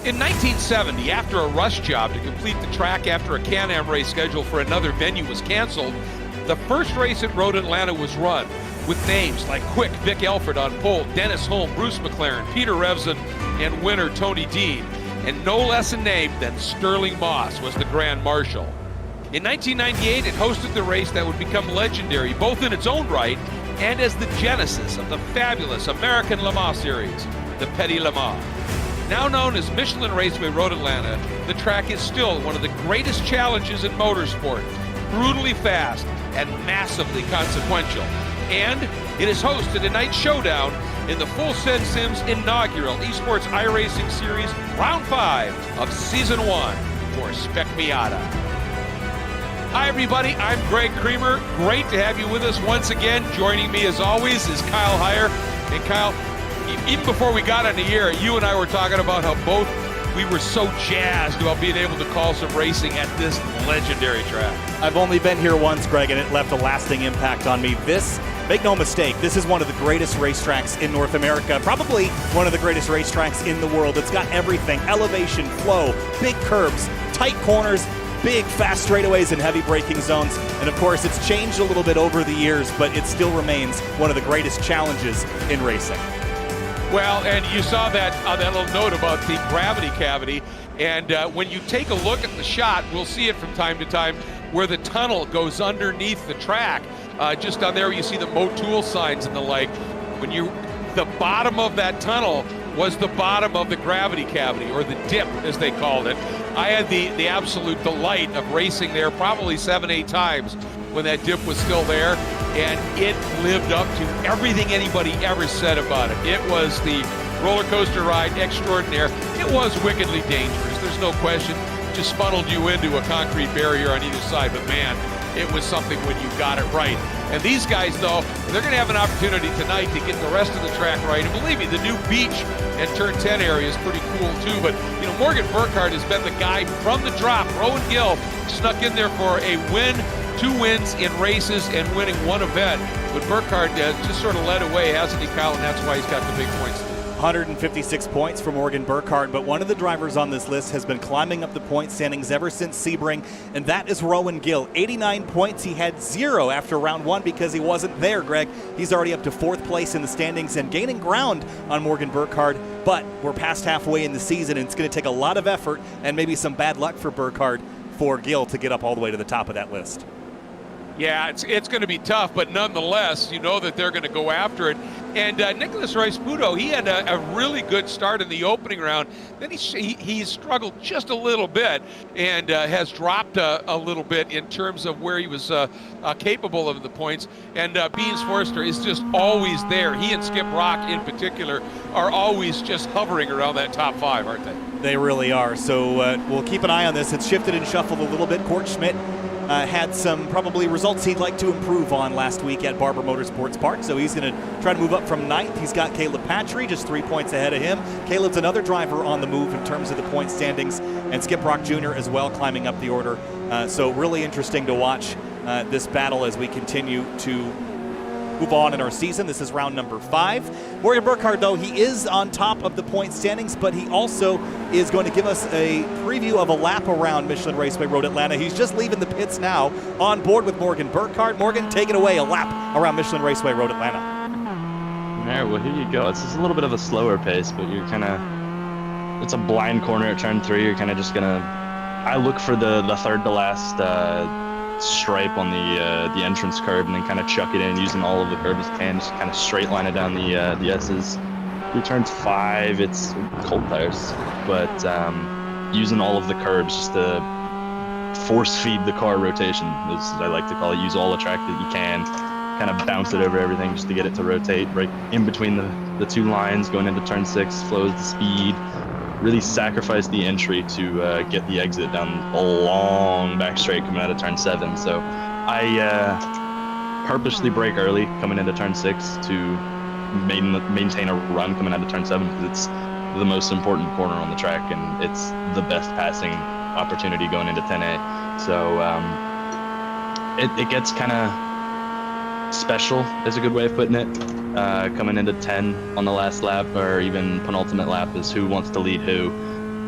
In 1970, after a rush job to complete the track after a Can-Am race scheduled for another venue was canceled, the first race at Road Atlanta was run, with names like Quick Vic Elford on pole, Dennis Holm, Bruce McLaren, Peter Revson, and winner Tony Dean. And no less a name than Sterling Moss was the Grand Marshal. In 1998, it hosted the race that would become legendary, both in its own right and as the genesis of the fabulous American Le Mans series, the Petit Le Mans. Now known as Michelin Raceway Road Atlanta, the track is still one of the greatest challenges in motorsport, brutally fast and massively consequential. And it has hosted a night showdown in the Full Send Sims inaugural esports iRacing series, round 5 of season 1 for Spec Miata. Hi everybody, I'm Greg Creamer. Great to have you with us once again. Joining me as always is Kyle Heyer. And Kyle, even before we got on the air, you and I were talking about how we were so jazzed about being able to call some racing at this legendary track. I've only been here once, Greg, and it left a lasting impact on me. Make no mistake, this is one of the greatest racetracks in North America, probably one of the greatest racetracks in the world. It's got everything: elevation, flow, big curbs, tight corners, big fast straightaways and heavy braking zones. And of course, it's changed a little bit over the years, but it still remains one of the greatest challenges in racing. Well, and you saw that little note about the gravity cavity, and when you take a look at the shot, we'll see it from time to time, where the tunnel goes underneath the track. Just on there, you see the Motul signs and the like. The bottom of that tunnel was the bottom of the gravity cavity, or the dip, as they called it. I had the absolute delight of racing there probably 7-8 times when that dip was still there, and it lived up to everything anybody ever said about it. It was the roller coaster ride extraordinaire. It was wickedly dangerous, there's no question. Just funneled you into a concrete barrier on either side, but man, it was something when you got it right. And these guys, though, they're going to have an opportunity tonight to get the rest of the track right. And believe me, the new beach and turn 10 area is pretty cool too. But you know, Morgan Burkhardt has been the guy from the drop. Rowan Gill snuck in there for a win, 2 wins in races, and winning 1 event. But Burkhardt just sort of led away, hasn't he, Kyle? And that's why he's got the big points. 156 points for Morgan Burkhardt, but one of the drivers on this list has been climbing up the point standings ever since Sebring, and that is Rowan Gill. 89 points. He had 0 after round 1 because he wasn't there, Greg. He's already up to 4th place in the standings and gaining ground on Morgan Burkhardt, but we're past halfway in the season, and it's going to take a lot of effort and maybe some bad luck for Burkhardt for Gill to get up all the way to the top of that list. Yeah, it's going to be tough, but nonetheless, you know that they're going to go after it. And Nicholas Rice-Puto, he had a really good start in the opening round. Then he struggled just a little bit and has dropped a little bit in terms of where he was capable of the points. And Beans Forrester is just always there. He and Skip Rock in particular are always just hovering around that top 5, aren't they? They really are. So we'll keep an eye on this. It's shifted and shuffled a little bit. Court Schmidt had some probably results he'd like to improve on last week at Barber Motorsports Park, so he's going to try to move up from 9th. He's got Caleb Patry just 3 points ahead of him. Caleb's another driver on the move in terms of the point standings, and Skip Rock Jr. as well climbing up the order. So really interesting to watch this battle as we continue to move on in our season. This is round number 5. Morgan Burkhardt, though, he is on top of the point standings, but he also is going to give us a preview of a lap around Michelin Raceway Road Atlanta. He's just leaving the pits now, on board with Morgan Burkhardt. Morgan, take it away, a lap around Michelin Raceway Road Atlanta. All right, well, here you go. It's just a little bit of a slower pace, but you're kind of, it's a blind corner at turn 3. You're kind of just going to, I look for the third to last stripe on the entrance curb and then kind of chuck it in using all of the curb as I can, just kind of straight line it down the S's. Through turns 5, it's cold tires, but using all of the curbs just to force feed the car rotation, as I like to call it. Use all the track that you can, kind of bounce it over everything just to get it to rotate right in between the 2 lines going into turn 6, flows the speed. Really sacrifice the entry to get the exit down a long back straight coming out of turn 7. So I purposely brake early coming into turn 6 to maintain a run coming out of turn 7 because it's the most important corner on the track and it's the best passing opportunity going into 10A. So it gets kind of special is a good way of putting it. Coming into 10 on the last lap or even penultimate lap is who wants to lead who.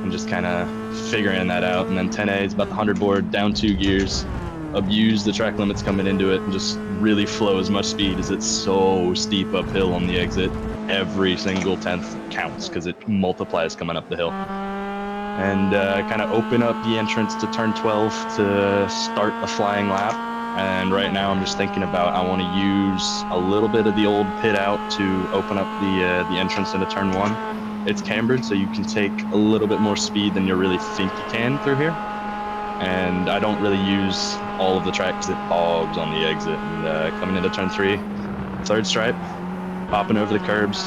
and just kind of figuring that out. And then 10A is about the 100 board, down 2 gears, abuse the track limits coming into it, and just really flow as much speed as it's so steep uphill on the exit. Every single tenth counts because it multiplies coming up the hill. And kind of open up the entrance to turn 12 to start a flying lap. And right now I'm just thinking about, I want to use a little bit of the old pit out to open up the entrance into turn 1. It's cambered, so you can take a little bit more speed than you really think you can through here. And I don't really use all of the track because it bogs on the exit. And coming into turn 3, third stripe, popping over the curbs,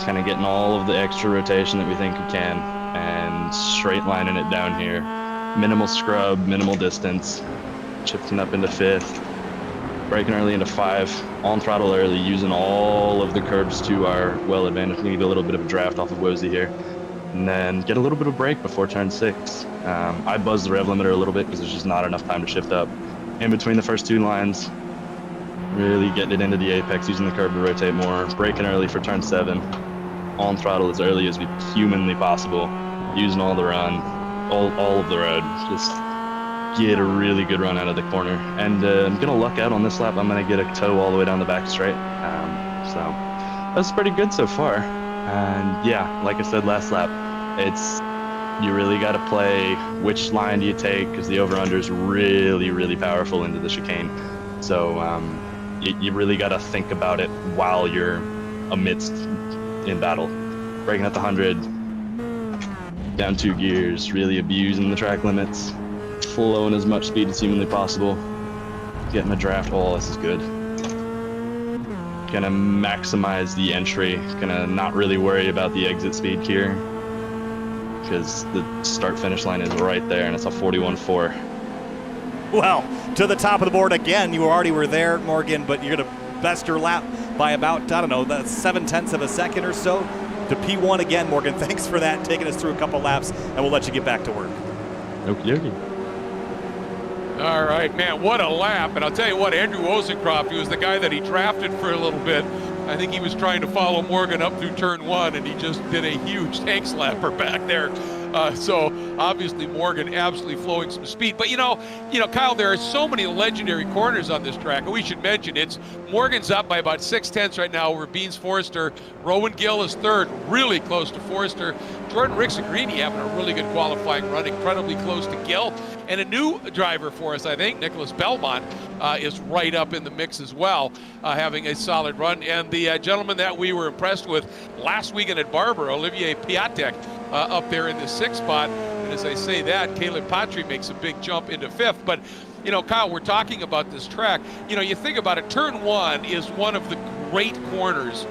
kind of getting all of the extra rotation that we think we can, and straight lining it down here. Minimal scrub, minimal distance, shifting up into 5th, braking early into 5, on throttle early, using all of the curbs to our well advantage. We need a little bit of a draft off of Wozy here, and then get a little bit of brake before turn 6. I buzzed the rev limiter a little bit because there's just not enough time to shift up. In between the first 2 lines, really getting it into the apex, using the curb to rotate more, braking early for turn 7, on throttle as early as we humanly possible, using all the run, all of the road, just get a really good run out of the corner. And I'm gonna luck out on this lap. I'm gonna get a toe all the way down the back straight. So that's pretty good so far. And yeah, like I said last lap, you really got to play which line do you take, because the over-under is really, really powerful into the chicane. So you really got to think about it while you're amidst in battle. Braking at the 100, down 2 gears, really abusing the track limits, flowing as much speed as humanly possible, getting a draft. Oh, this is good. Gonna maximize the entry, gonna not really worry about the exit speed here, because the start finish line is right there, and it's a 41.4. Well, to the top of the board again. You already were there, Morgan, but you're going to best your lap by about, I don't know, 0.7 of a second or so to P1 again, Morgan. Thanks for that, taking us through a couple laps, and we'll let you get back to work. Okie dokie. All right, man, what a lap. And I'll tell you what, Andrew Ozencroft, he was the guy that he drafted for a little bit. I think he was trying to follow Morgan up through turn 1, and he just did a huge tank slapper back there. So obviously Morgan absolutely flowing some speed. But you know, Kyle, there are so many legendary corners on this track, and we should mention Morgan's up by about 0.6 right now over Beans Forrester. Rowan Gill is third, really close to Forrester. Jordan Rixagrini having a really good qualifying run, incredibly close to Gill. And a new driver for us, I think, Nicholas Belmont, is right up in the mix as well, having a solid run. And the gentleman that we were impressed with last weekend at Barber, Olivier Piatek, up there in the 6th spot. And as I say that, Caleb Patry makes a big jump into 5th. But, Kyle, we're talking about this track. You think about it, turn 1 is one of the great corners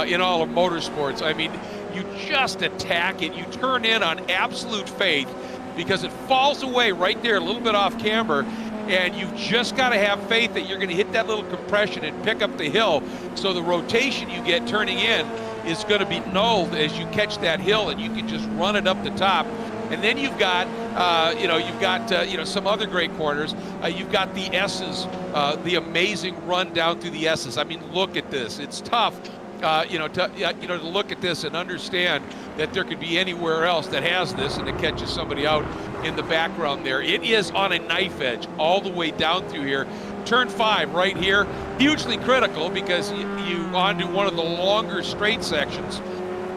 in all of motorsports. I mean, you just attack it. You turn in on absolute faith, because it falls away right there, a little bit off camber, and you've just got to have faith that you're going to hit that little compression and pick up the hill. So the rotation you get turning in is going to be nulled as you catch that hill, and you can just run it up the top. And then you've got, some other great corners. You've got the S's, the amazing run down through the S's. I mean, look at this. It's tough. To look at this and understand that there could be anywhere else that has this, and it catches somebody out in the background there. It is on a knife edge all the way down through here. Turn 5 right here, hugely critical, because you onto one of the longer straight sections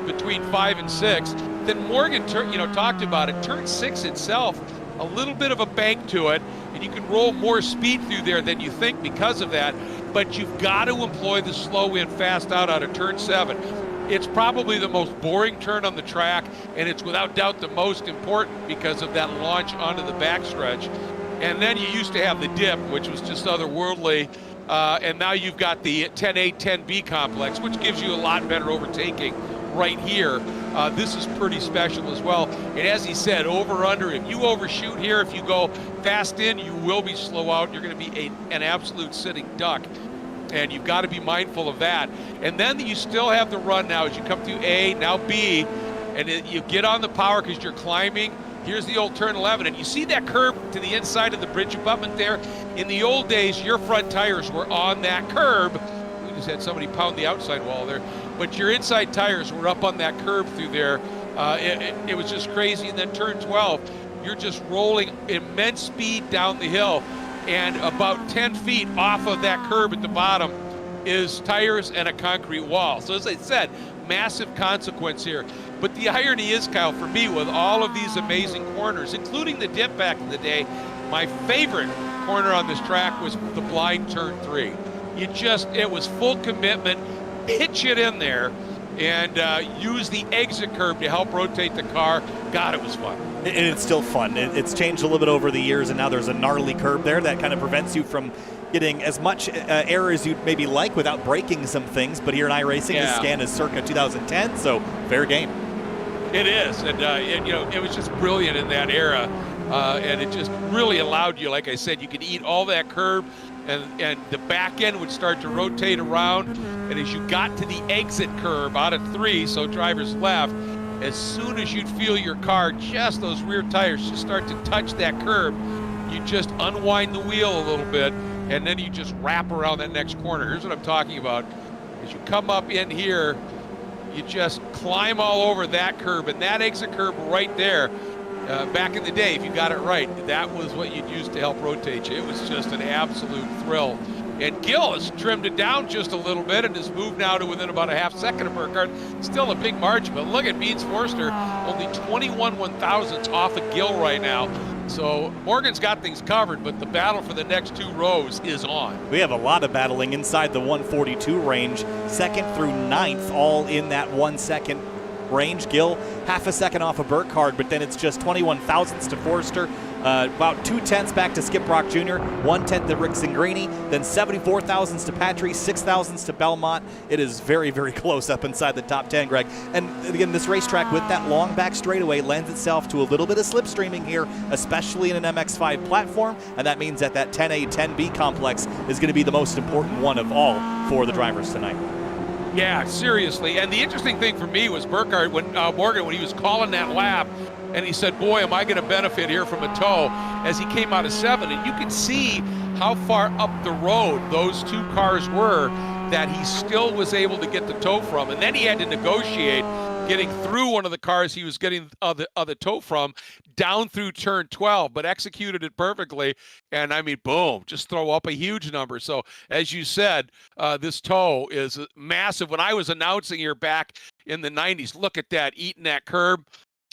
between 5 and 6. Then Morgan, talked about it. Turn 6 itself, a little bit of a bank to it, and you can roll more speed through there than you think because of that. But you've got to employ the slow in, fast out of turn 7. It's probably the most boring turn on the track, and it's without doubt the most important because of that launch onto the backstretch. And then you used to have the dip, which was just otherworldly, and now you've got the 10A, 10B complex, which gives you a lot better overtaking right here. This is pretty special as well. And as he said, over under, if you overshoot here, if you go fast in, you will be slow out. You're going to be an absolute sitting duck. And you've got to be mindful of that. And then you still have the run now as you come through A, now B, and you get on the power because you're climbing. Here's the old turn 11, and you see that curb to the inside of the bridge abutment there? In the old days, your front tires were on that curb. We just had somebody pound the outside wall there. But your inside tires were up on that curb through there It was just crazy. And then turn 12, you're just rolling immense speed down the hill, and about 10 feet off of that curb at the bottom is tires and a concrete wall. So as I said, massive consequence here. But the irony is, Kyle, for me, with all of these amazing corners, including the dip back in the day, my favorite corner on this track was the blind turn 3. It was full commitment, pitch it in there, and use the exit curb to help rotate the car. God, it was fun. And it's still fun. It's changed a little bit over the years, and now there's a gnarly curb there that kind of prevents you from getting as much error as you'd maybe like without breaking some things. But here in iRacing, the scan is circa 2010, so fair game. It is, and it was just brilliant in that era, and it just really allowed you, like I said, you could eat all that curb, and the back end would start to rotate around, and as you got to the exit curb out of 3, so drivers left, as soon as you'd feel your car, just those rear tires just start to touch that curb, you just unwind the wheel a little bit, and then you just wrap around that next corner. Here's what I'm talking about. As you come up in here, you just climb all over that curb, and that exit curb right there, back in the day, if you got it right, that was what you'd use to help rotate you. It was just an absolute thrill. And Gill has trimmed it down just a little bit and has moved now to within about a half second of Burkhardt. Still a big margin, but look at Beans Forster, only 21 1/1000ths off of Gill right now. So Morgan's got things covered, but the battle for the next 2 rows is on. We have a lot of battling inside the 142 range, 2nd through 9th, all in that 1 second range. Gill half a second off of Burkhardt, but then it's just 21 thousandths to Forster, about 2/10ths back to Skip Brock Jr., 1/10 to Rick Zingrini, then 74 thousandths to Patry, 6 thousandths to Belmont. It is very, very close up inside the top 10, Greg. And again, this racetrack with that long back straightaway lends itself to a little bit of slipstreaming here, especially in an MX-5 platform, and that means that 10A, 10B complex is going to be the most important one of all for the drivers tonight. Yeah, seriously. And the interesting thing for me was Burkhardt, Morgan, when he was calling that lap, and he said, boy, am I going to benefit here from a tow, as he came out of 7. And you can see how far up the road those 2 cars were that he still was able to get the tow from. And then he had to negotiate getting through one of the cars he was getting the tow from down through turn 12, but executed it perfectly. And I mean, boom, just throw up a huge number. So as you said, this tow is massive. When I was announcing here back in the 90s, look at that, eating that curb.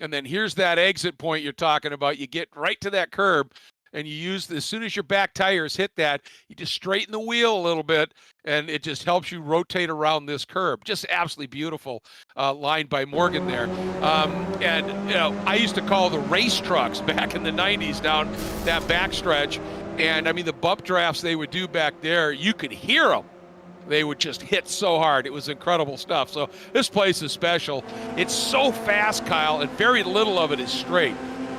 And then here's that exit point you're talking about. You get right to that curb, and you use, as soon as your back tires hit that, you just straighten the wheel a little bit, and it just helps you rotate around this curb. Just absolutely beautiful line by Morgan there. And I used to call the race trucks back in the 90s down that backstretch, and I mean, the bump drafts they would do back there, you could hear them. They would just hit so hard. It was incredible stuff. So this place is special. It's so fast, Kyle, and very little of it is straight.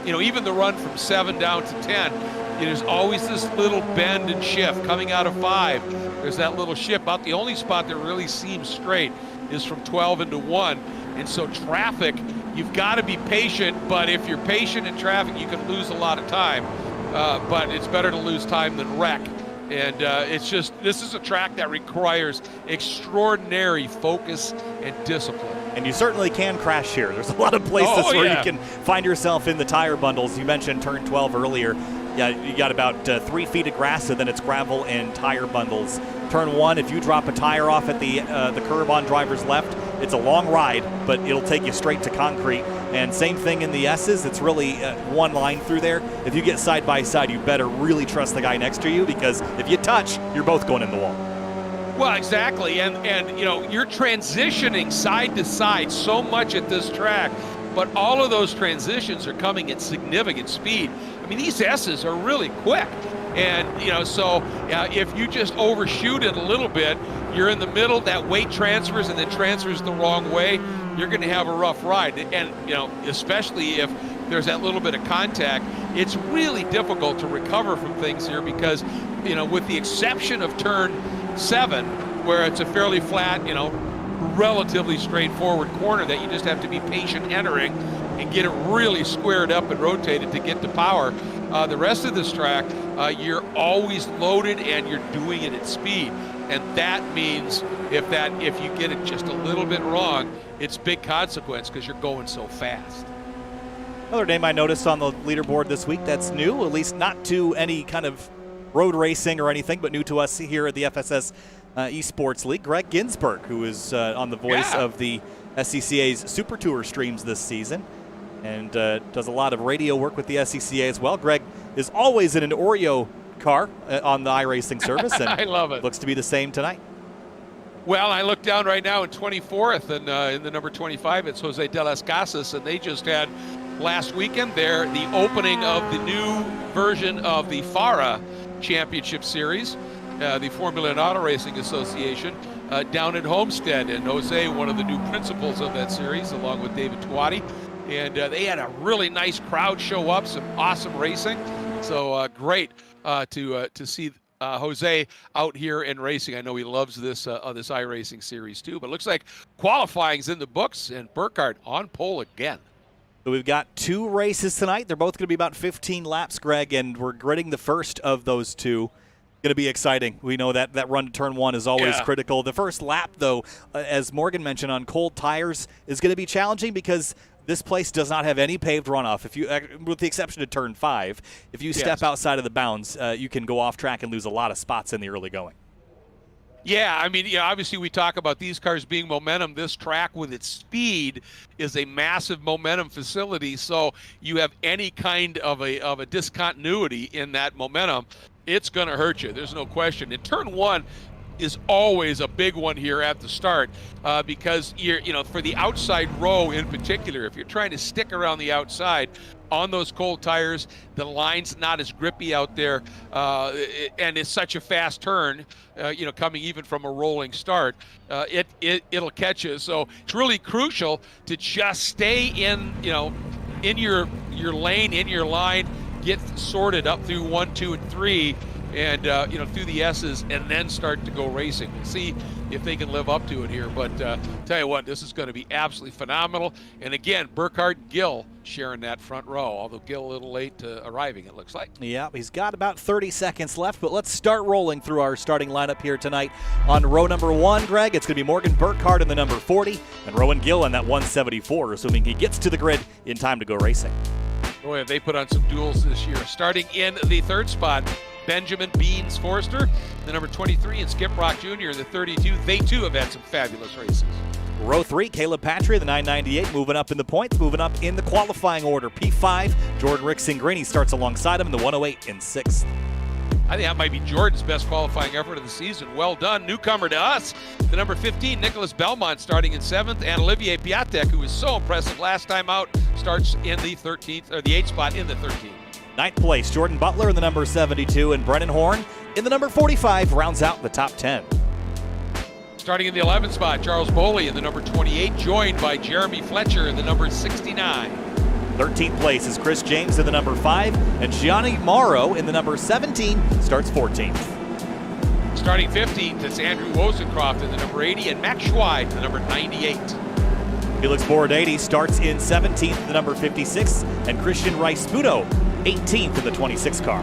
Even the run from 7 down to 10, there's always this little bend and shift. Coming out of 5, there's that little shift. About the only spot that really seems straight is from 12 into 1. And so traffic, you've got to be patient, but if you're patient in traffic, you can lose a lot of time. But it's better to lose time than wreck. And this is a track that requires extraordinary focus and discipline. And you certainly can crash here. There's a lot of places where you can find yourself in the tire bundles. You mentioned turn 12 earlier. Yeah, you got about 3 feet of grass, and then it's gravel and tire bundles. Turn 1, if you drop a tire off at the curb on driver's left, it's a long ride, but it'll take you straight to concrete. And same thing in the S's. It's really one line through there. If you get side by side, you better really trust the guy next to you, because if you touch, you're both going in the wall. Well, exactly, and you're transitioning side to side so much at this track, but all of those transitions are coming at significant speed. I mean, these S's are really quick, and so if you just overshoot it a little bit, you're in the middle, that weight transfers and then transfers the wrong way, you're going to have a rough ride. And especially if there's that little bit of contact, it's really difficult to recover from things here, because with the exception of turn 7, where it's a fairly flat, relatively straightforward corner that you just have to be patient entering and get it really squared up and rotated to get the power. The rest of this track, you're always loaded and you're doing it at speed. And that means if you get it just a little bit wrong, it's big consequence because you're going so fast. Another name I noticed on the leaderboard this week that's new, at least not to any kind of road racing or anything, but new to us here at the FSS Esports League, Greg Ginsburg, who is on the voice of the SCCA's Super Tour streams this season and does a lot of radio work with the SCCA as well. Greg is always in an Oreo car on the iRacing service, and I love it. Looks to be the same tonight. Well, I look down right now in 24th, and in the number 25, it's Jose de las Casas, and they just had last weekend there the opening of the new version of the FARA Championship Series, the Formula and Auto Racing Association, down in Homestead. And Jose, one of the new principals of that series, along with David Tuati. And they had a really nice crowd show up, some awesome racing. So great to see Jose out here and racing. I know he loves this this iRacing series too. But it looks like qualifying's in the books, and Burkhardt on pole again. So we've got 2 races tonight. They're both going to be about 15 laps, Greg, and we're gridding the first of those 2. Going to be exciting. We know that run to turn 1 is always critical. The first lap, though, as Morgan mentioned, on cold tires is going to be challenging because this place does not have any paved runoff. If you, with the exception of turn 5, if you step outside of the bounds, you can go off track and lose a lot of spots in the early going. Yeah, I mean, obviously we talk about these cars being momentum. This track with its speed is a massive momentum facility. So you have any kind of a discontinuity in that momentum, it's going to hurt you. There's no question. And turn 1 is always a big one here at the start because for the outside row in particular, if you're trying to stick around the outside on those cold tires, the line's not as grippy out there, and it's such a fast turn, coming even from a rolling start, it'll catch you. So it's really crucial to just stay in your lane, in your line, get sorted up through 1, 2, and 3, and through the S's, and then start to go racing. We'll see if they can live up to it here. But tell you what, this is going to be absolutely phenomenal. And again, Burkhardt and Gill sharing that front row, although Gill a little late arriving, it looks like. Yeah, he's got about 30 seconds left, but let's start rolling through our starting lineup here tonight. On row number 1, Greg, it's going to be Morgan Burkhardt in the number 40, and Rowan Gill in that 174, assuming he gets to the grid in time to go racing. Boy, have they put on some duels this year. Starting in the 3rd spot, Benjamin Beans Forster, the number 23, and Skip Rock Jr. in the 32. They too have had some fabulous races. Row 3, Caleb Patry, the 998, moving up in the points, moving up in the qualifying order. P5, Jordan Rick-Singrini starts alongside him in the 108 in 6th. I think that might be Jordan's best qualifying effort of the season. Well done. Newcomer to us, the number 15, Nicholas Belmont, starting in 7th, and Olivier Piatek, who was so impressive last time out, starts in the 13th, or the 8th spot in the 13th. 9th place, Jordan Butler in the number 72, and Brennan Horn in the number 45 rounds out the top 10. Starting in the 11th spot, Charles Boley in the number 28, joined by Jeremy Fletcher in the number 69. 13th place is Chris James in the number 5, and Gianni Mauro in the number 17 starts 14th. Starting 15th, it's Andrew Wozencroft in the number 80, and Max Schweid in the number 98. Felix Borodady starts in 17th, the number 56, and Christian Rice-Sputo 18th in the 26 car.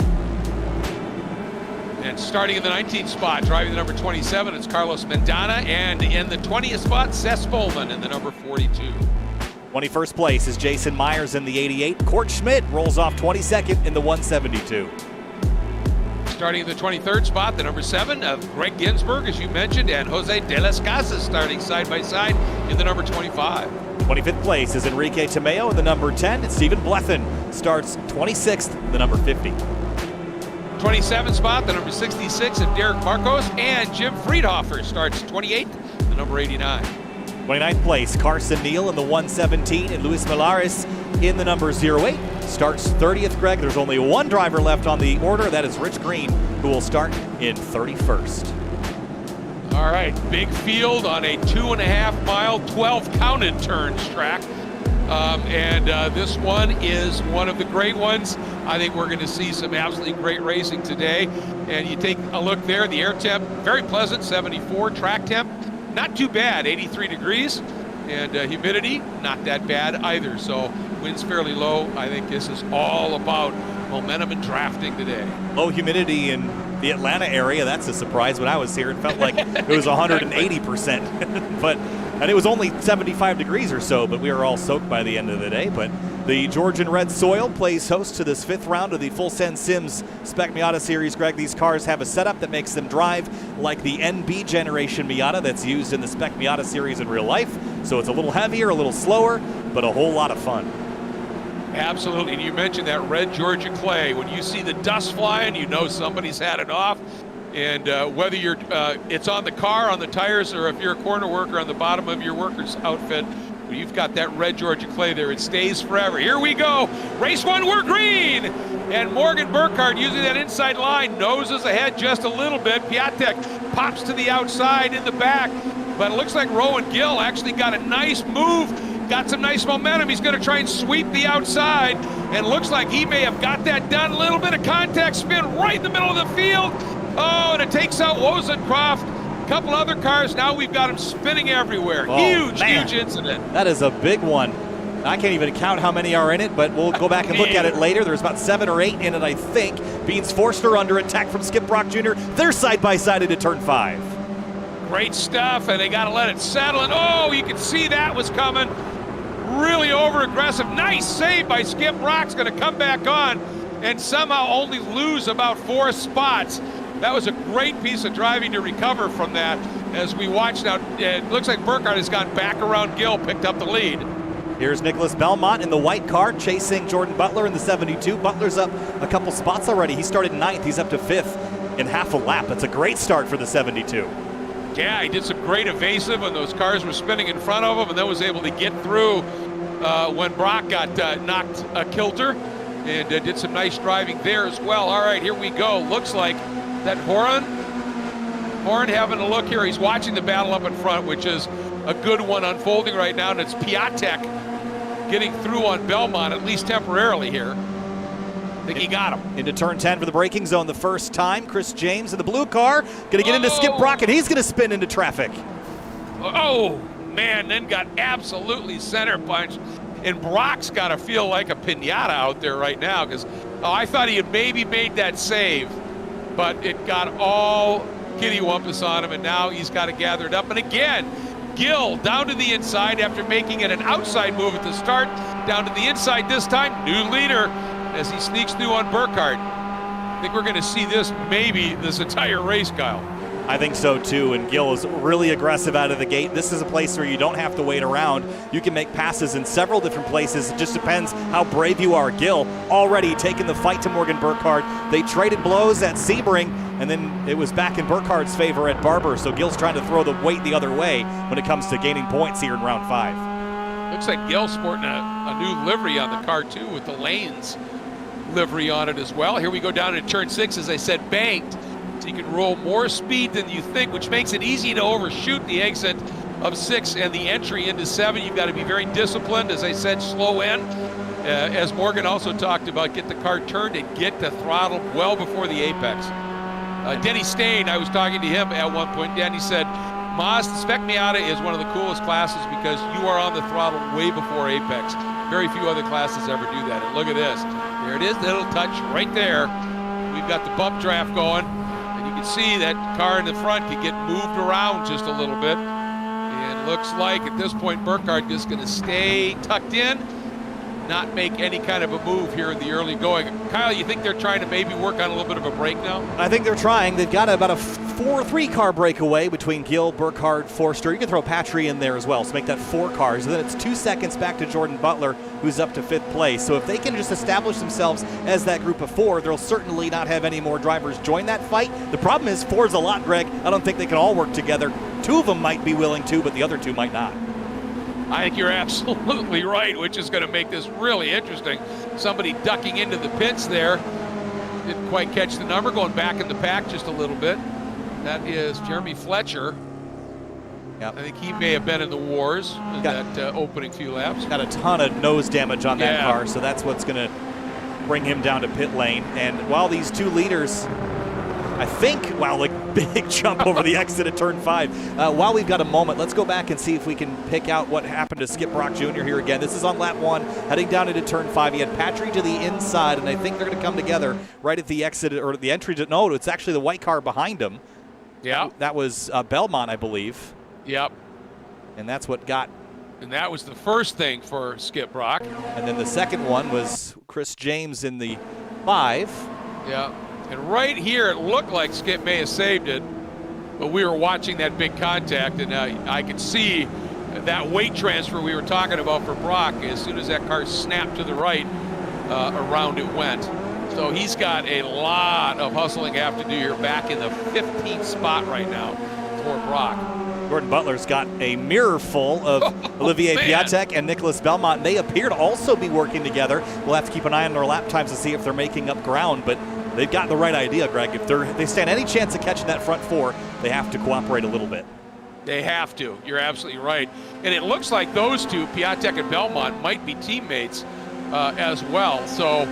And starting in the 19th spot, driving the number 27, it's Carlos Mendana, and in the 20th spot, Seth Spolman in the number 42. 21st place is Jason Myers in the 88. Court Schmidt rolls off 22nd in the 172. Starting in the 23rd spot, the number 7 of Greg Ginsburg, as you mentioned, and Jose de las Casas starting side by side in the number 25. 25th place is Enrique Tomeo in the number 10, and Stephen Blethen starts 26th, the number 50. 27th spot, the number 66 of Derek Marcos, and Jim Friedhofer starts 28th, the number 89. 29th place, Carson Neal in the 117, and Luis Milares in the number 08 starts 30th. Greg, there's only one driver left on the order. That is Rich Green, who will start in 31st. All right, big field on a 2.5 mile, 12 counted turns track. This one is one of the great ones. I think we're going to see some absolutely great racing today. And you take a look there, the air temp, very pleasant, 74. Track temp, not too bad, 83 degrees. And humidity, not that bad either. So wind's fairly low. I think this is all about momentum and drafting today. Low humidity and the Atlanta area, that's a surprise. When I was here, it felt like it was 180%. And it was only 75 degrees or so, but we were all soaked by the end of the day. But the Georgian red soil plays host to this 5th round of the Full Send Sims Spec Miata Series. Greg, these cars have a setup that makes them drive like the NB generation Miata that's used in the Spec Miata Series in real life. So it's a little heavier, a little slower, but a whole lot of fun. Absolutely, and you mentioned that red Georgia clay. When you see the dust flying, you know somebody's had it off. And whether you're, it's on the car, on the tires, or if you're a corner worker on the bottom of your worker's outfit, you've got that red Georgia clay there. It stays forever. Here we go. Race 1, we're green. And Morgan Burkhardt using that inside line, noses ahead just a little bit. Piatek pops to the outside in the back. But it looks like Rowan Gill actually got a nice move, got some nice momentum. He's going to try and sweep the outside. And looks like he may have got that done. A little bit of contact spin right in the middle of the field. Oh, and it takes out Wozencroft. A couple other cars, now we've got them spinning everywhere. Oh, huge man. incident. That is a big one. I can't even count how many are in it, but we'll go back and look at it later. There's about 7 or 8 in it, I think. Beans Forster under attack from Skip Brock Jr. They're side by side into turn 5. Great stuff, and they got to let it settle. And oh, you can see that was coming. Really over aggressive. Nice save by Skip Brock's going to come back on and somehow only lose about 4 spots. That was a great piece of driving to recover from that. As we watch now, it looks like Burkhardt has gone back around Gill, picked up the lead. Here's Nicholas Belmont in the white car chasing Jordan Butler in the 72. Butler's up a couple spots already. He started 9th. He's up to 5th in half a lap. That's a great start for the 72. Yeah, he did some great evasive when those cars were spinning in front of him, and then was able to get through when Brock got knocked a kilter, and did some nice driving there as well. All right, here we go. Looks like that Horan having a look here. He's watching the battle up in front, which is a good one unfolding right now, and it's Piatek getting through on Belmont, at least temporarily here. I think he got him. Into turn 10 for the braking zone the first time. Chris James in the blue car going to get into Skip Brock, and he's going to spin into traffic. Oh, man, then got absolutely center punched. And Brock's got to feel like a piñata out there right now, because I thought he had maybe made that save, but it got all kittywampus on him, and now he's got to gather it up. And again, Gill down to the inside after making it an outside move at the start. Down to the inside this time, new leader as he sneaks through on Burkhardt. I think we're going to see this maybe this entire race, Kyle. I think so too, and Gill is really aggressive out of the gate. This is a place where you don't have to wait around. You can make passes in several different places. It just depends how brave you are. Gill already taking the fight to Morgan Burkhardt. They traded blows at Sebring, and then it was back in Burkhardt's favor at Barber, so Gill's trying to throw the weight the other way when it comes to gaining points here in round 5. Looks like Gill's sporting a new livery on the car too, with the Lanes livery on it as well. Here we go down to turn 6, as I said, banked. So you can roll more speed than you think, which makes it easy to overshoot the exit of 6 and the entry into 7. You've got to be very disciplined, as I said, slow in. As Morgan also talked about, get the car turned and get the throttle well before the apex. Denny Stain, I was talking to him at one point. Denny said, Moz, the Spec Miata is one of the coolest classes because you are on the throttle way before apex. Very few other classes ever do that. And look at this. There it is, the little touch right there. We've got the bump draft going. And you can see that car in the front can get moved around just a little bit. And it looks like at this point Burkhardt is going to stay tucked in, not make any kind of a move here in the early going. Kyle, you think they're trying to maybe work on a little bit of a break now? I think they're trying. They've got about a 4-3 car breakaway between Gill, Burkhardt, Forster. You can throw Patry in there as well, so make that 4 cars. And then it's 2 seconds back to Jordan Butler, who's up to 5th place. So if they can just establish themselves as that group of 4, they'll certainly not have any more drivers join that fight. The problem is 4's a lot, Greg. I don't think they can all work together. 2 of them might be willing to, but the other 2 might not. I think you're absolutely right, which is going to make this really interesting. Somebody ducking into the pits there. Didn't quite catch the number, going back in the pack just a little bit. That is Jeremy Fletcher. Yep. I think he may have been in the wars in that opening few laps. Got a ton of nose damage on that car, so that's what's going to bring him down to pit lane. And while these 2 leaders I think, wow, like big jump over the exit at turn 5. While we've got a moment, let's go back and see if we can pick out what happened to Skip Brock Jr. here again. This is on lap 1, heading down into turn 5. He had Patry to the inside, and I think they're going to come together right at the exit, or the entry to, no, it's actually the white car behind him. Yeah. That was Belmont, I believe. Yep. And that's what got. And that was the first thing for Skip Brock. And then the second one was Chris James in the 5. Yeah. And right here, it looked like Skip may have saved it, but we were watching that big contact, and I could see that weight transfer we were talking about for Brock. As soon as that car snapped to the right, around it went. So he's got a lot of hustling to have to do here, back in the 15th spot right now for Brock. Gordon Butler's got a mirror full of Olivier Piatek and Nicholas Belmont. They appear to also be working together. We'll have to keep an eye on their lap times to see if they're making up ground, but they've got the right idea, Greg. If they stand any chance of catching that front 4, they have to cooperate a little bit. They have to. You're absolutely right. And it looks like those two, Piatek and Belmont, might be teammates as well. So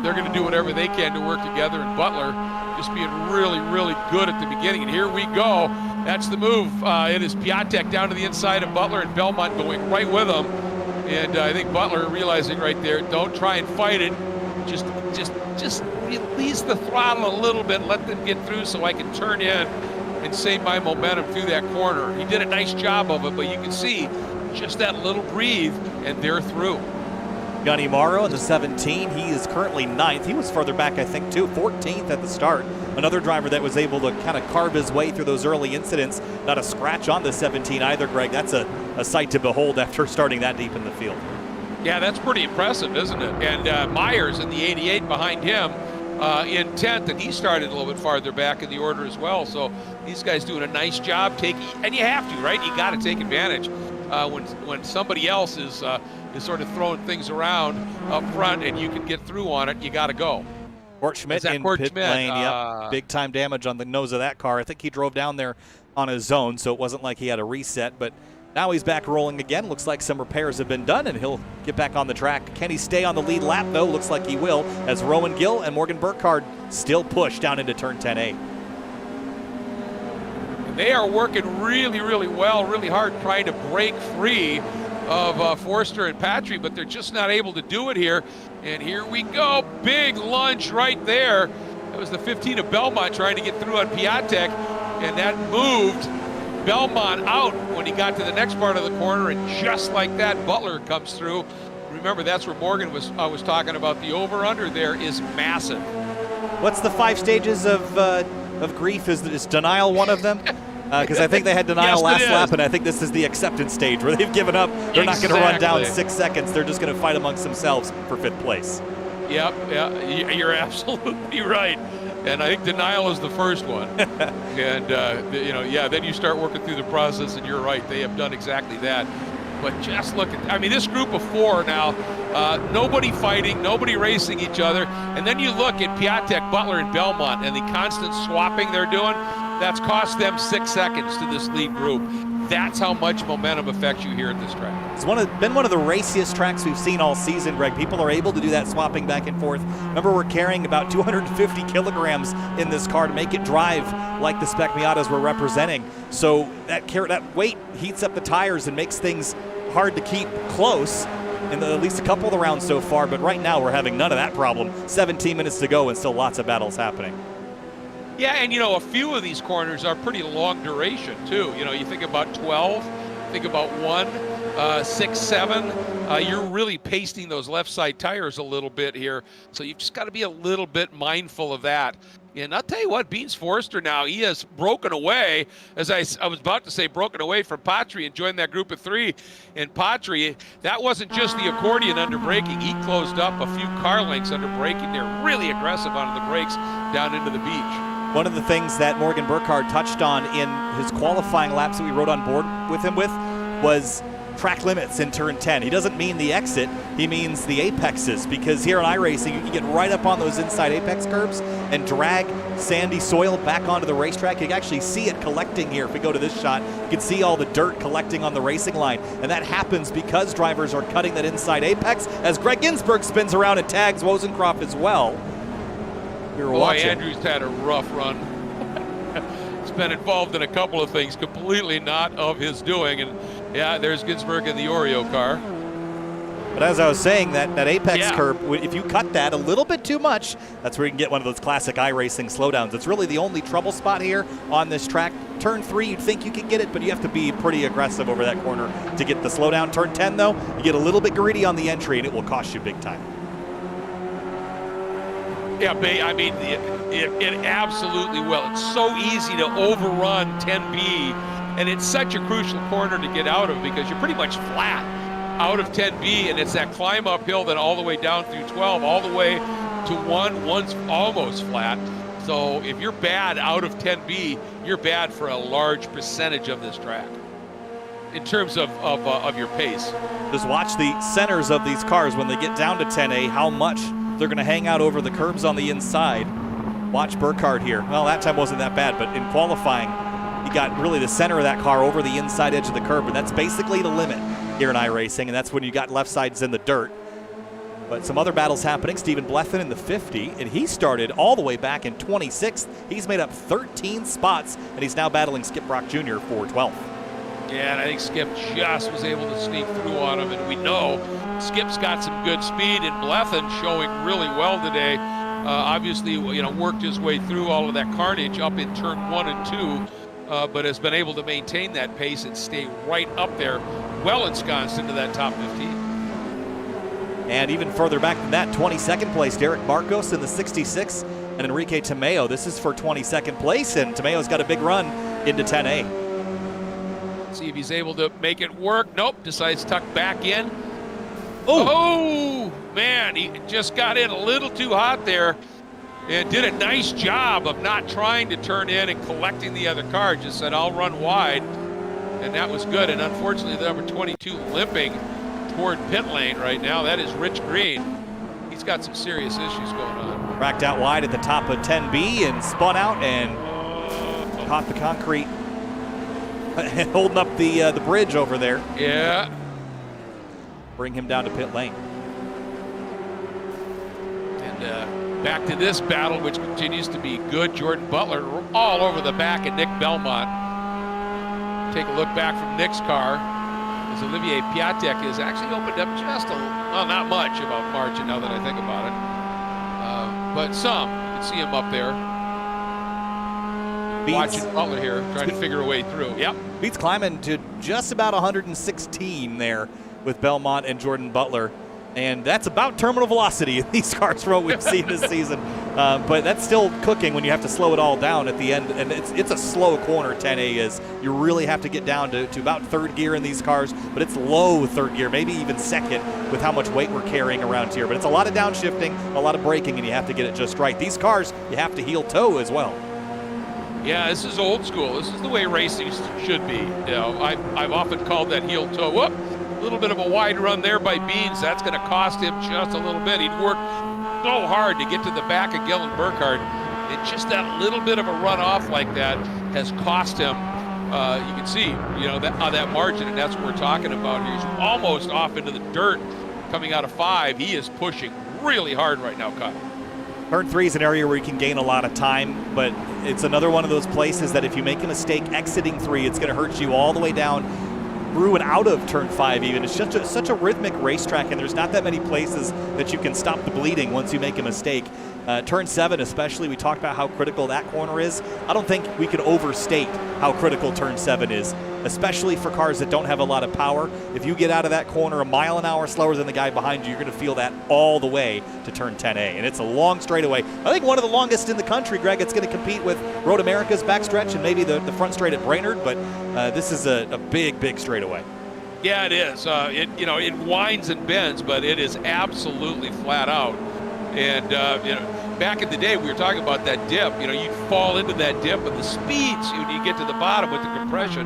they're going to do whatever they can to work together. And Butler just being really, really good at the beginning. And here we go. That's the move. It is Piatek down to the inside of Butler, and Belmont going right with him. And I think Butler realizing right there, don't try and fight it. Just release the throttle a little bit, let them get through so I can turn in and save my momentum through that corner. He did a nice job of it, but you can see just that little breathe, and they're through. Gunny Morrow in the 17. He is currently 9th. He was further back, I think, too. 14th at the start. Another driver that was able to kind of carve his way through those early incidents. Not a scratch on the 17 either, Greg. That's a sight to behold after starting that deep in the field. Yeah, that's pretty impressive, isn't it? And Myers in the 88 behind him in 10th, and he started a little bit farther back in the order as well. So these guys doing a nice job taking, and you have to, right? You got to take advantage when somebody else is sort of throwing things around up front, and you can get through on it. You got to go. Court Schmidt in pit lane, yep. Big time damage on the nose of that car. I think he drove down there on his own, so it wasn't like he had a reset, but now he's back rolling again. Looks like some repairs have been done, and he'll get back on the track. Can he stay on the lead lap, though? Looks like he will, as Rowan Gill and Morgan Burkhardt still push down into turn 10A. They are working really, really well, really hard, trying to break free of Forster and Patry, but they're just not able to do it here. And here we go, big lunge right there. That was the 15 of Belmont trying to get through on Piatek, and that moved Belmont out when he got to the next part of the corner, and just like that, Butler comes through. Remember, that's where Morgan was talking about. The over-under there is massive. What's the 5 stages of grief? Is denial one of them? Because I think they had denial last lap, and I think this is the acceptance stage where they've given up. They're not going to run down 6 seconds. They're just going to fight amongst themselves for 5th place. Yep, yeah, you're absolutely right. And I think denial is the first one. And, then you start working through the process, and you're right. They have done exactly that. But just look at, this group of 4 now, nobody fighting, nobody racing each other. And then you look at Piatek, Butler, and Belmont, and the constant swapping they're doing. That's cost them 6 seconds to this lead group. That's how much momentum affects you here at this track. It's been one of the raciest tracks we've seen all season, Greg. People are able to do that swapping back and forth. Remember, we're carrying about 250 kilograms in this car to make it drive like the Spec Miatas we're representing. So that weight heats up the tires and makes things hard to keep close in at least a couple of the rounds so far. But right now, we're having none of that problem. 17 minutes to go and still lots of battles happening. Yeah, and a few of these corners are pretty long duration too. You think about 12, think about 1, 6, 7. You're really pasting those left side tires a little bit here. So you've just got to be a little bit mindful of that. And I'll tell you what, Beans Forster now, he has broken away, as I was about to say, broken away from Patry and joined that group of 3. And Patry, that wasn't just the accordion under braking. He closed up a few car lengths under braking. They're really aggressive on the brakes down into the beach. One of the things that Morgan Burkhardt touched on in his qualifying laps that we rode on board with him was track limits in turn 10. He doesn't mean the exit, he means the apexes, because here in iRacing you can get right up on those inside apex curbs and drag sandy soil back onto the racetrack. You can actually see it collecting here. If we go to this shot, you can see all the dirt collecting on the racing line, and that happens because drivers are cutting that inside apex as Greg Ginsburg spins around and tags Wozencroft as well. Boy, Andrews had a rough run. He's been involved in a couple of things completely not of his doing. And yeah, there's Ginsburg in the Oreo car. But as I was saying, that apex Yeah. curb, if you cut that a little bit too much, that's where you can get one of those classic iRacing slowdowns. It's really the only trouble spot here on this track. Turn 3, you'd think you could get it, but you have to be pretty aggressive over that corner to get the slowdown. Turn 10, though, you get a little bit greedy on the entry, and it will cost you big time. Yeah, I mean, it absolutely will. It's so easy to overrun 10B, and it's such a crucial corner to get out of because you're pretty much flat out of 10B, and it's that climb uphill then all the way down through 12, all the way to 1. One's almost flat. So if you're bad out of 10B, you're bad for a large percentage of this track in terms of your pace. Just watch the centers of these cars when they get down to 10A, how much they're going to hang out over the curbs on the inside. Watch Burkhardt here. Well, that time wasn't that bad, but in qualifying, he got really the center of that car over the inside edge of the curb, and that's basically the limit here in iRacing, and that's when you got left sides in the dirt. But some other battles happening. Stephen Blethyn in the 50, and he started all the way back in 26th. He's made up 13 spots, and he's now battling Skip Brock Jr. for 12th. Yeah, and I think Skip just was able to sneak through on him, and we know Skip's got some good speed, and Blethyn showing really well today. Obviously, you know, worked his way through all of that carnage up in turn 1 and 2, but has been able to maintain that pace and stay right up there, well ensconced into that top 15. And even further back than that, 22nd place, Derek Marcos in the 66, and Enrique Tamayo. This is for 22nd place, and Tamayo's got a big run into 10A. See if he's able to make it work. Nope, decides to tuck back in. Oh, Oh, man, he just got in a little too hot there and did a nice job of not trying to turn in and collecting the other car. Just said, I'll run wide, and that was good. And unfortunately, the number 22 limping toward pit lane right now. That is Rich Green. He's got some serious issues going on. cracked out wide at the top of 10B and spun out and caught the concrete, holding up the bridge over there. Yeah. Bring him down to pit lane. And back to this battle, which continues to be good. Jordan Butler all over the back of Nick Belmont. Take a look back from Nick's car as Olivier Piatek has actually opened up just well, not much about margin now that I think about it. But some. You can see him up there. Watching Butler here, trying to figure a way through. Yep. Beats climbing to just about 116 there with Belmont and Jordan Butler. And that's about terminal velocity in these cars from what we've seen this season. But that's still cooking when you have to slow it all down at the end. And it's a slow corner, 10A is. You really have to get down to about third gear in these cars, but it's low third gear, maybe even second with how much weight we're carrying around here. But it's a lot of downshifting, a lot of braking, and you have to get it just right. These cars, you have to heel toe as well. Yeah, this is old school. This is the way racing should be. You know, I've often called that heel toe. Whoop, a little bit of a wide run there by Beans. That's going to cost him just a little bit. He'd worked so hard to get to the back of Gillen Burkhardt, and just that little bit of a run off like that has cost him. You can see, you know, that margin, and that's what we're talking about here. He's almost off into the dirt coming out of 5. He is pushing really hard right now, Kyle. Turn 3 is an area where you can gain a lot of time, but it's another one of those places that if you make a mistake exiting 3, it's going to hurt you all the way down through and out of turn 5 even. It's just such a rhythmic racetrack, and there's not that many places that you can stop the bleeding once you make a mistake. Turn 7 especially, we talked about how critical that corner is. I don't think we can overstate how critical turn 7 is, especially for cars that don't have a lot of power. If you get out of that corner a mile an hour slower than the guy behind you, you're going to feel that all the way to turn 10A. And it's a long straightaway. I think one of the longest in the country, Greg. It's going to compete with Road America's backstretch and maybe the front straight at Brainerd, but this is a big, big straightaway. Yeah, it is. It winds and bends, but it is absolutely flat out. And back in the day, we were talking about that dip. You know, you'd fall into that dip, and the speeds when you get to the bottom with the compression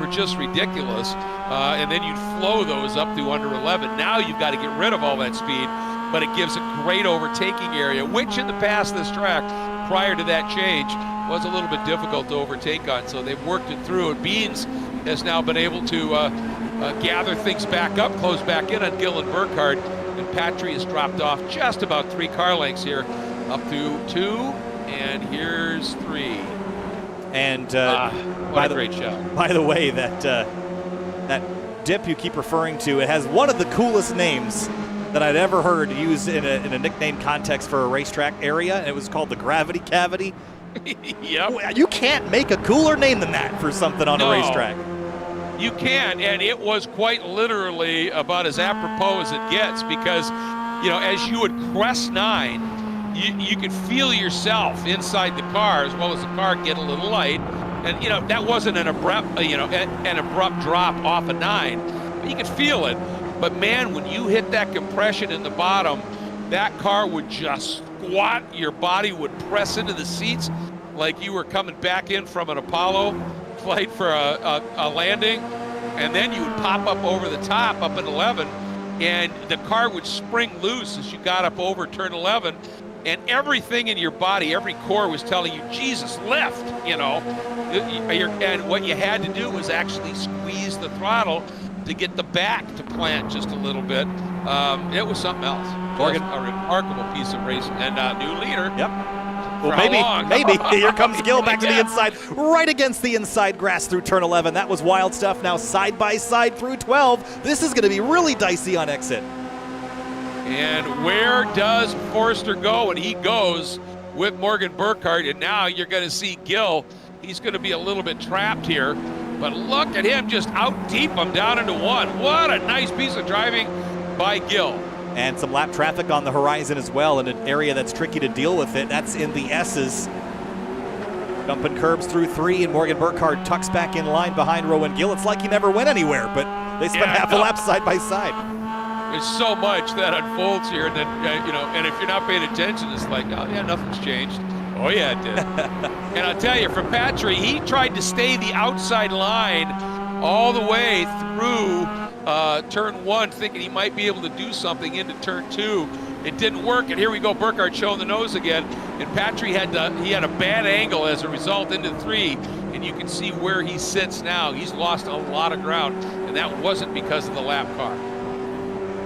were just ridiculous. And then you'd flow those up to under 11. Now you've got to get rid of all that speed, but it gives a great overtaking area, which in the past this track, prior to that change, was a little bit difficult to overtake on. So they've worked it through, and Beans has now been able to gather things back up, close back in on Gillen Burkhardt. And Patry has dropped off just about 3 car lengths here, up to 2, and here's 3. And what a great shot. By the way, that dip you keep referring to, it has one of the coolest names that I'd ever heard used in a nickname context for a racetrack area, and it was called the Gravity Cavity. Yep. You can't make a cooler name than that for something on a racetrack. You can, and it was quite literally about as apropos as it gets, because, you know, as you would crest 9, you could feel yourself inside the car as well as the car get a little light. And, you know, that wasn't an abrupt, an abrupt drop off a 9, but you could feel it. But man, when you hit that compression in the bottom, that car would just squat, your body would press into the seats like you were coming back in from an Apollo flight for a landing, and then you would pop up over the top up at 11, and the car would spring loose as you got up over turn 11, and everything in your body, every core was telling you, Jesus, lift, you know. And what you had to do was actually squeeze the throttle to get the back to plant just a little bit. It was something else. Morgan. A remarkable piece of racing. And new leader. Yep. Well, For maybe. Here comes Gill back to the inside, right against the inside grass through turn 11. That was wild stuff. Now side by side through 12. This is going to be really dicey on exit. And where does Forrester go? And he goes with Morgan Burkhardt. And now you're going to see Gill. He's going to be a little bit trapped here. But look at him just out deep him down into 1. What a nice piece of driving by Gill. And some lap traffic on the horizon as well in an area that's tricky to deal with it. That's in the S's. Dumping curbs through 3, and Morgan Burkhardt tucks back in line behind Rowan Gill. It's like he never went anywhere, but they spent half a lap side by side. There's so much that unfolds here, and then, and if you're not paying attention, it's like, oh yeah, nothing's changed. Oh yeah, it did. And I'll tell you, for Patry, he tried to stay the outside line all the way through turn 1, thinking he might be able to do something into turn 2. It didn't work, and here we go, Burkhardt showing the nose again, and Patry had a bad angle as a result into 3, and you can see where he sits now. He's lost a lot of ground, and that wasn't because of the lap car.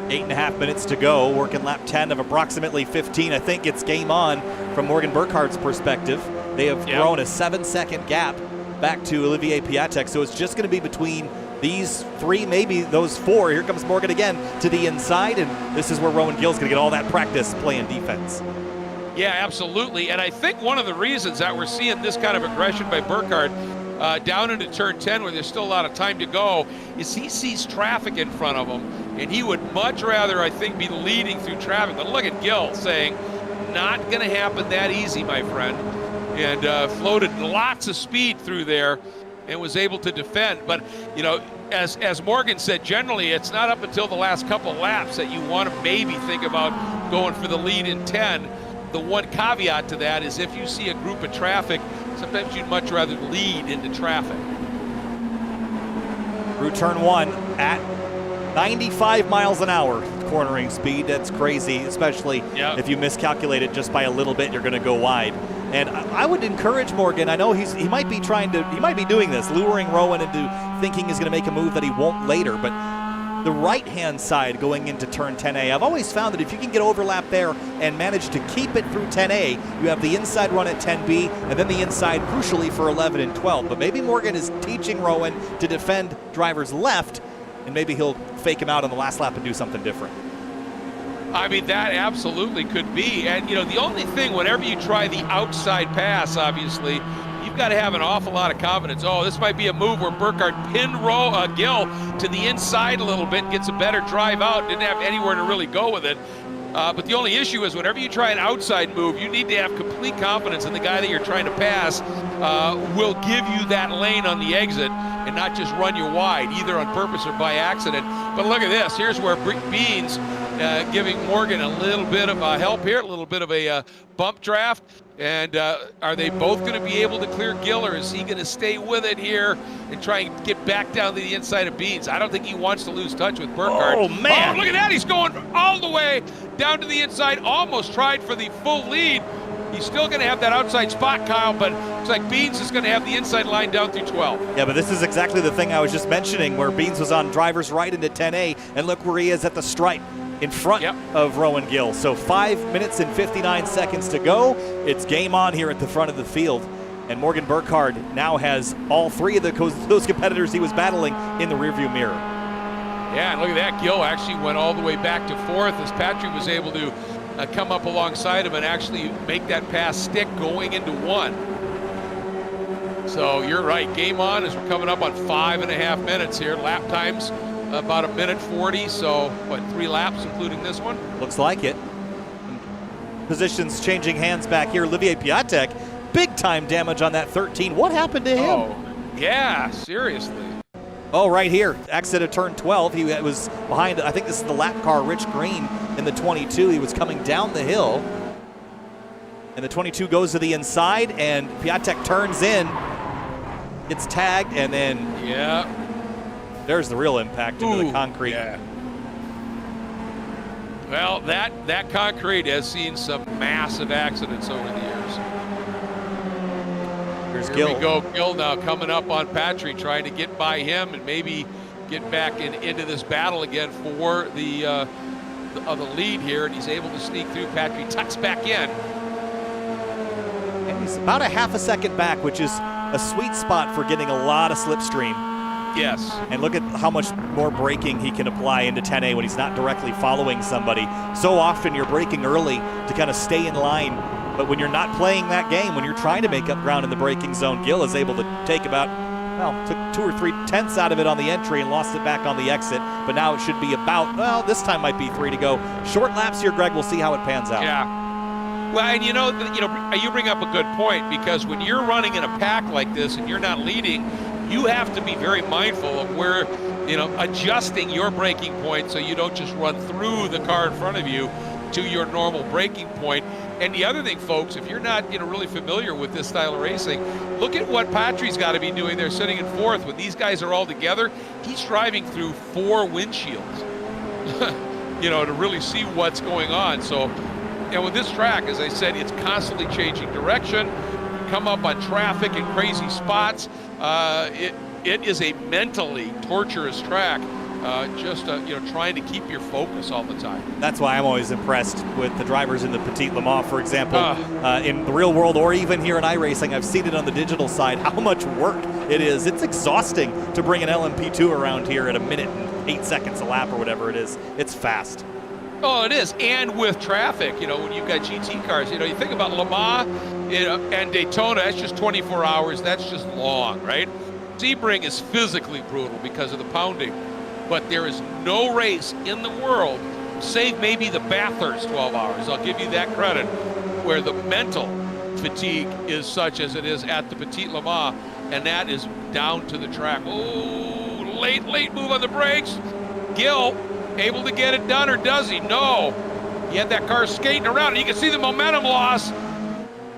8.5 minutes to go, working lap 10 of approximately 15. I think it's game on from Morgan Burkhardt's perspective. They have grown a 7-second gap back to Olivier Piatek, so it's just going to be between these 3, maybe those 4. Here comes Morgan again to the inside, and this is where Rowan Gill's going to get all that practice playing defense. Yeah, absolutely, and I think one of the reasons that we're seeing this kind of aggression by Burkhardt down into turn 10 where there's still a lot of time to go is he sees traffic in front of him, and he would much rather, I think, be leading through traffic. But look at Gill saying, not going to happen that easy, my friend, and floated lots of speed through there and was able to defend. But, you know, as Morgan said, generally it's not up until the last couple of laps that you want to maybe think about going for the lead in 10. The one caveat to that is if you see a group of traffic, sometimes you'd much rather lead into traffic. Through turn 1 at 95 miles an hour cornering speed. That's crazy, especially if you miscalculate it just by a little bit, you're going to go wide. And I would encourage Morgan. I know he might be doing this, luring Rowan into thinking he's going to make a move that he won't later, but the right-hand side going into turn 10A, I've always found that if you can get overlap there and manage to keep it through 10A, you have the inside run at 10B, and then the inside crucially for 11 and 12. But maybe Morgan is teaching Rowan to defend drivers left, and maybe he'll fake him out on the last lap and do something different. I mean, that absolutely could be. And, you know, the only thing, whenever you try the outside pass, obviously, you've got to have an awful lot of confidence. Oh, this might be a move where Burkhardt pinned Gill to the inside a little bit, gets a better drive out, didn't have anywhere to really go with it. But the only issue is whenever you try an outside move, you need to have complete confidence in the guy that you're trying to pass will give you that lane on the exit and not just run you wide, either on purpose or by accident. But look at this. Here's where Beans giving Morgan a little bit of help here, a little bit of a bump draft. And are they both going to be able to clear Gill, or is he going to stay with it here and try and get back down to the inside of Beans? I don't think he wants to lose touch with Burkhardt. Oh, man. Oh, look at that. He's going all the way down to the inside, almost tried for the full lead. He's still going to have that outside spot, Kyle, but looks like Beans is going to have the inside line down through 12. Yeah, but this is exactly the thing I was just mentioning, where Beans was on driver's right into 10A, and look where he is at the stripe in front of Rowan Gill. So 5 minutes and 59 seconds to go. It's game on here at the front of the field. And Morgan Burkhardt now has all three of those competitors he was battling in the rearview mirror. Yeah, and look at that. Gill actually went all the way back to fourth as Patrick was able to come up alongside him and actually make that pass stick going into one. So you're right. Game on as we're coming up on 5.5 minutes here. Lap times about 1:40. So, what, 3 laps including this one? Looks like it. Positions changing hands back here. Olivier Piatek, big time damage on that 13. What happened to him? Oh, yeah, seriously. Oh, right here, exit of turn 12. He was behind, I think this is the lap car, Rich Green, in the 22. He was coming down the hill. And the 22 goes to the inside, and Piatek turns in, gets tagged, and then yeah, there's the real impact into the concrete. Yeah. Well, that concrete has seen some massive accidents over the years. Here's Here Gill. we go, Gill now coming up on Patrick, trying to get by him and maybe get back into this battle again for the lead here, and he's able to sneak through. Patrick tucks back in. And he's about a half a second back, which is a sweet spot for getting a lot of slipstream. Yes. And look at how much more braking he can apply into 10A when he's not directly following somebody. So often you're braking early to kind of stay in line, but when you're not playing that game, when you're trying to make up ground in the braking zone, Gill is able to take about, well, took 2 or 3 tenths out of it on the entry and lost it back on the exit, but now it should be about, well, this time might be 3 to go. Short laps here, Greg. We'll see how it pans out. Yeah. Well, and you bring up a good point, because when you're running in a pack like this and you're not leading, you have to be very mindful of where, adjusting your braking point so you don't just run through the car in front of you to your normal braking point. And the other thing, folks, if you're not really familiar with this style of racing, look at what Patrick's got to be doing there sitting in fourth. When these guys are all together, he's driving through 4 windshields, to really see what's going on. So, with this track, as I said, it's constantly changing direction. Come up on traffic in crazy spots. It is a mentally torturous track. Trying to keep your focus all the time. That's why I'm always impressed with the drivers in the Petit Le Mans, for example. In the real world, or even here in iRacing, I've seen it on the digital side, how much work it is. It's exhausting to bring an LMP2 around here at 1 minute and 8 seconds a lap or whatever it is. It's fast. Oh, it is. And with traffic, when you've got GT cars, you think about Le Mans, and Daytona, that's just 24 hours. That's just long, right? Sebring is physically brutal because of the pounding. But there is no race in the world, save maybe the Bathurst 12 hours, I'll give you that credit, where the mental fatigue is such as it is at the Petit Le Mans, and that is down to the track. Oh, late move on the brakes. Gill, able to get it done, or does he? No. He had that car skating around, and you can see the momentum loss.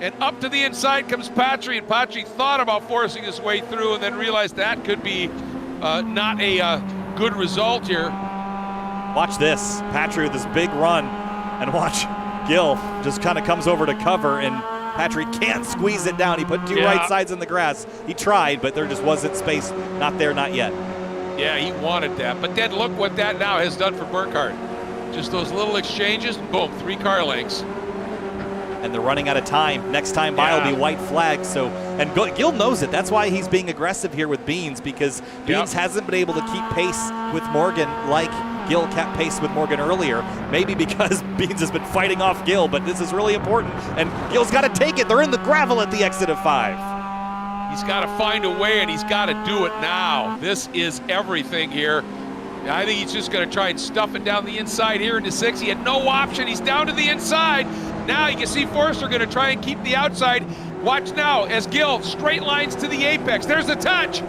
And up to the inside comes Patry, and Patry thought about forcing his way through and then realized that could be not a good result here. Watch this. Patry with this big run, and watch Gill just kind of comes over to cover, and Patry can't squeeze it down. He put 2 right sides in the grass. He tried, but there just wasn't space. Not there, not yet. Yeah, he wanted that. But then look what that now has done for Burkhardt. Just those little exchanges, boom, 3 car lengths. And they're running out of time. Next time by will be white flag. So, and Gill knows it. That's why he's being aggressive here with Beans, because Beans hasn't been able to keep pace with Morgan like Gill kept pace with Morgan earlier. Maybe because Beans has been fighting off Gill, but this is really important. And Gill's got to take it. They're in the gravel at the exit of 5. He's got to find a way, and he's got to do it now. This is everything here. I think he's just going to try and stuff it down the inside here into 6. He had no option. He's down to the inside. Now you can see Forster going to try and keep the outside. Watch now as Gill straight lines to the apex. There's the touch.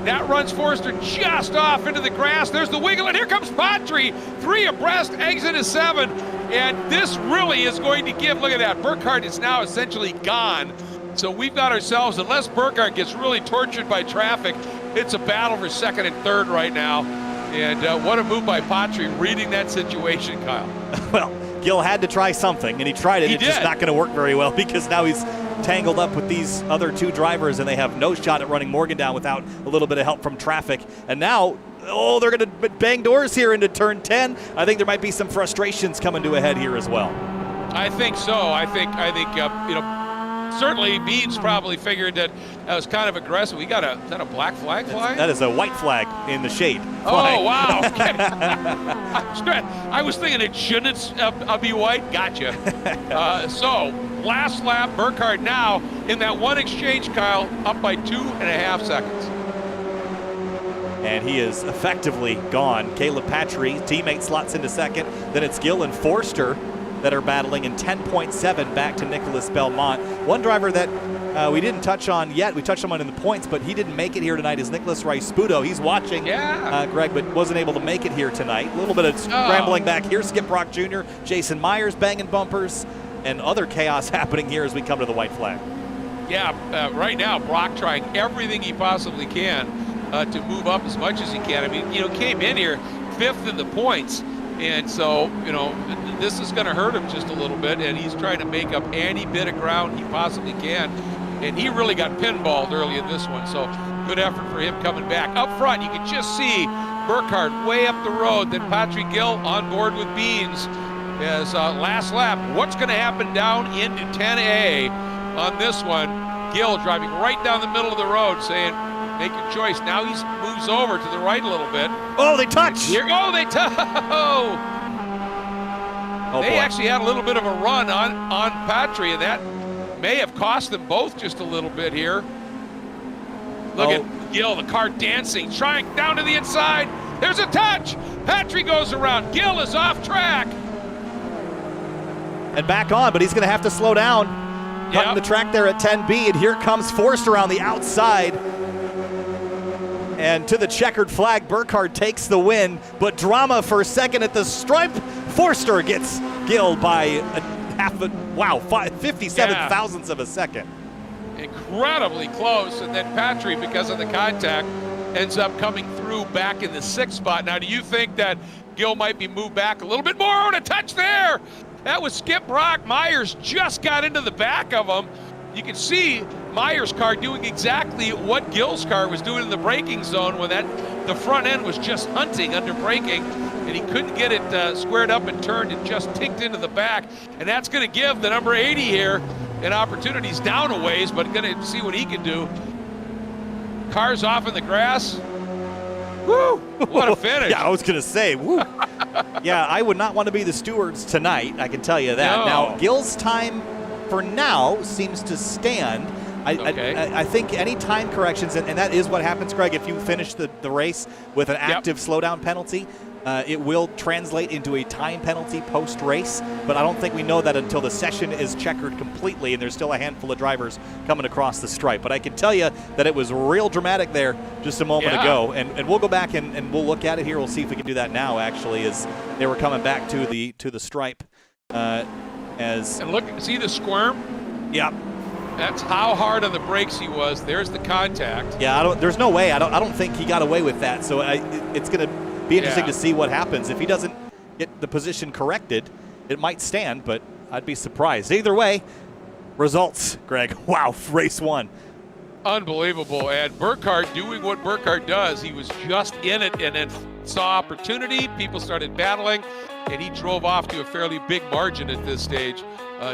That runs Forster just off into the grass. There's the wiggle, and here comes Patry. 3 abreast, exit is 7. And this really is going to give, look at that, Burkhardt is now essentially gone. So we've got ourselves, unless Burkhardt gets really tortured by traffic, it's a battle for 2nd and 3rd right now. And what a move by Patry, reading that situation, Kyle. Well, Gill had to try something, and he tried it. It's just not going to work very well, because now he's tangled up with these other 2 drivers, and they have no shot at running Morgan down without a little bit of help from traffic. And now, they're going to bang doors here into turn 10. I think there might be some frustrations coming to a head here as well. I think so. I think certainly Beans probably figured that was kind of aggressive. Is that a black flag flying? That is a white flag in the shade. Oh, wow. Okay. I was thinking it shouldn't be white. Gotcha. So, last lap, Burkhardt now in that one exchange, Kyle, up by 2.5 seconds. And he is effectively gone. Caleb Patry, teammate, slots into second. Then it's Gill and Forster that are battling in 10.7 back to Nicholas Belmont. One driver that we didn't touch on yet, we touched on in the points, but he didn't make it here tonight, is Nicholas Rice-Sputo. He's watching, Greg, but wasn't able to make it here tonight. A little bit of scrambling back here. Skip Brock Jr., Jason Myers banging bumpers, and other chaos happening here as we come to the white flag. Yeah, right now, Brock trying everything he possibly can to move up as much as he can. I mean, came in here 5th in the points, and so, this is going to hurt him just a little bit, and he's trying to make up any bit of ground he possibly can. And he really got pinballed early in this one, so good effort for him coming back. Up front, you can just see Burkhardt way up the road, then Patrick Gill on board with Beans as last lap. What's going to happen down into 10A on this one? Gill driving right down the middle of the road saying, make your choice. Now he moves over to the right a little bit. Oh, they touch! Here, they touch! They actually had a little bit of a run on Patry, and that may have cost them both just a little bit here. Look at Gill, the car dancing, trying down to the inside. There's a touch. Patry goes around. Gill is off track. And back on, but he's going to have to slow down. Cutting the track there at 10B, and here comes Forster on the outside. And to the checkered flag, Burkhardt takes the win, but drama for a second at the stripe. Forster gets Gill by 57 thousandths of a second. Incredibly close, and then Patry, because of the contact, ends up coming through back in the 6th spot. Now, do you think that Gill might be moved back a little bit more? On a touch there! That was Skip Brock. Myers just got into the back of him. You can see Myers' car doing exactly what Gill's car was doing in the braking zone when the front end was just hunting under braking, and he couldn't get it squared up and turned and just ticked into the back. And that's going to give the number 80 here an opportunity. He's down a ways, but going to see what he can do. Car's off in the grass. Woo! What a finish. Yeah, I was going to say, woo. Yeah, I would not want to be the stewards tonight, I can tell you that. No. Now, Gill's time for now seems to stand. I think any time corrections, and that is what happens, Greg, if you finish the race with an active slowdown penalty, it will translate into a time penalty post-race, but I don't think we know that until the session is checkered completely and there's still a handful of drivers coming across the stripe. But I can tell you that it was real dramatic there just a moment ago, and we'll go back and we'll look at it here. We'll see if we can do that now, actually, as they were coming back to the stripe. And look, see the squirm? Yeah. That's how hard on the brakes he was. There's the contact. Yeah, there's no way. I don't think he got away with that. So it's going to be interesting to see what happens. If he doesn't get the position corrected, it might stand, but I'd be surprised. Either way, results, Greg. Wow, race one. Unbelievable. And Burkhardt doing what Burkhardt does. He was just in it and then saw opportunity. People started battling, and he drove off to a fairly big margin at this stage.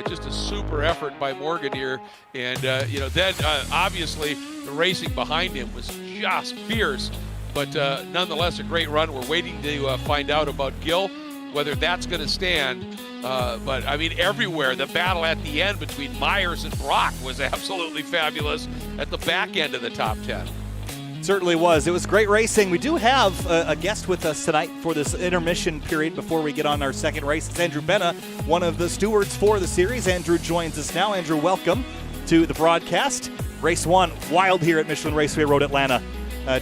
Just a super effort by Morgan here. And, then obviously the racing behind him was just fierce. But nonetheless, a great run. We're waiting to find out about Gill, whether that's going to stand. But, I mean, everywhere, the battle at the end between Myers and Brock was absolutely fabulous at the back end of the top 10. Certainly was. It was great racing. We do have a guest with us tonight for this intermission period before we get on our second race. It's Andrew Benna, one of the stewards for the series. Andrew joins us now. Andrew, welcome to the broadcast. Race one, wild here at Michelin Raceway Road, Atlanta.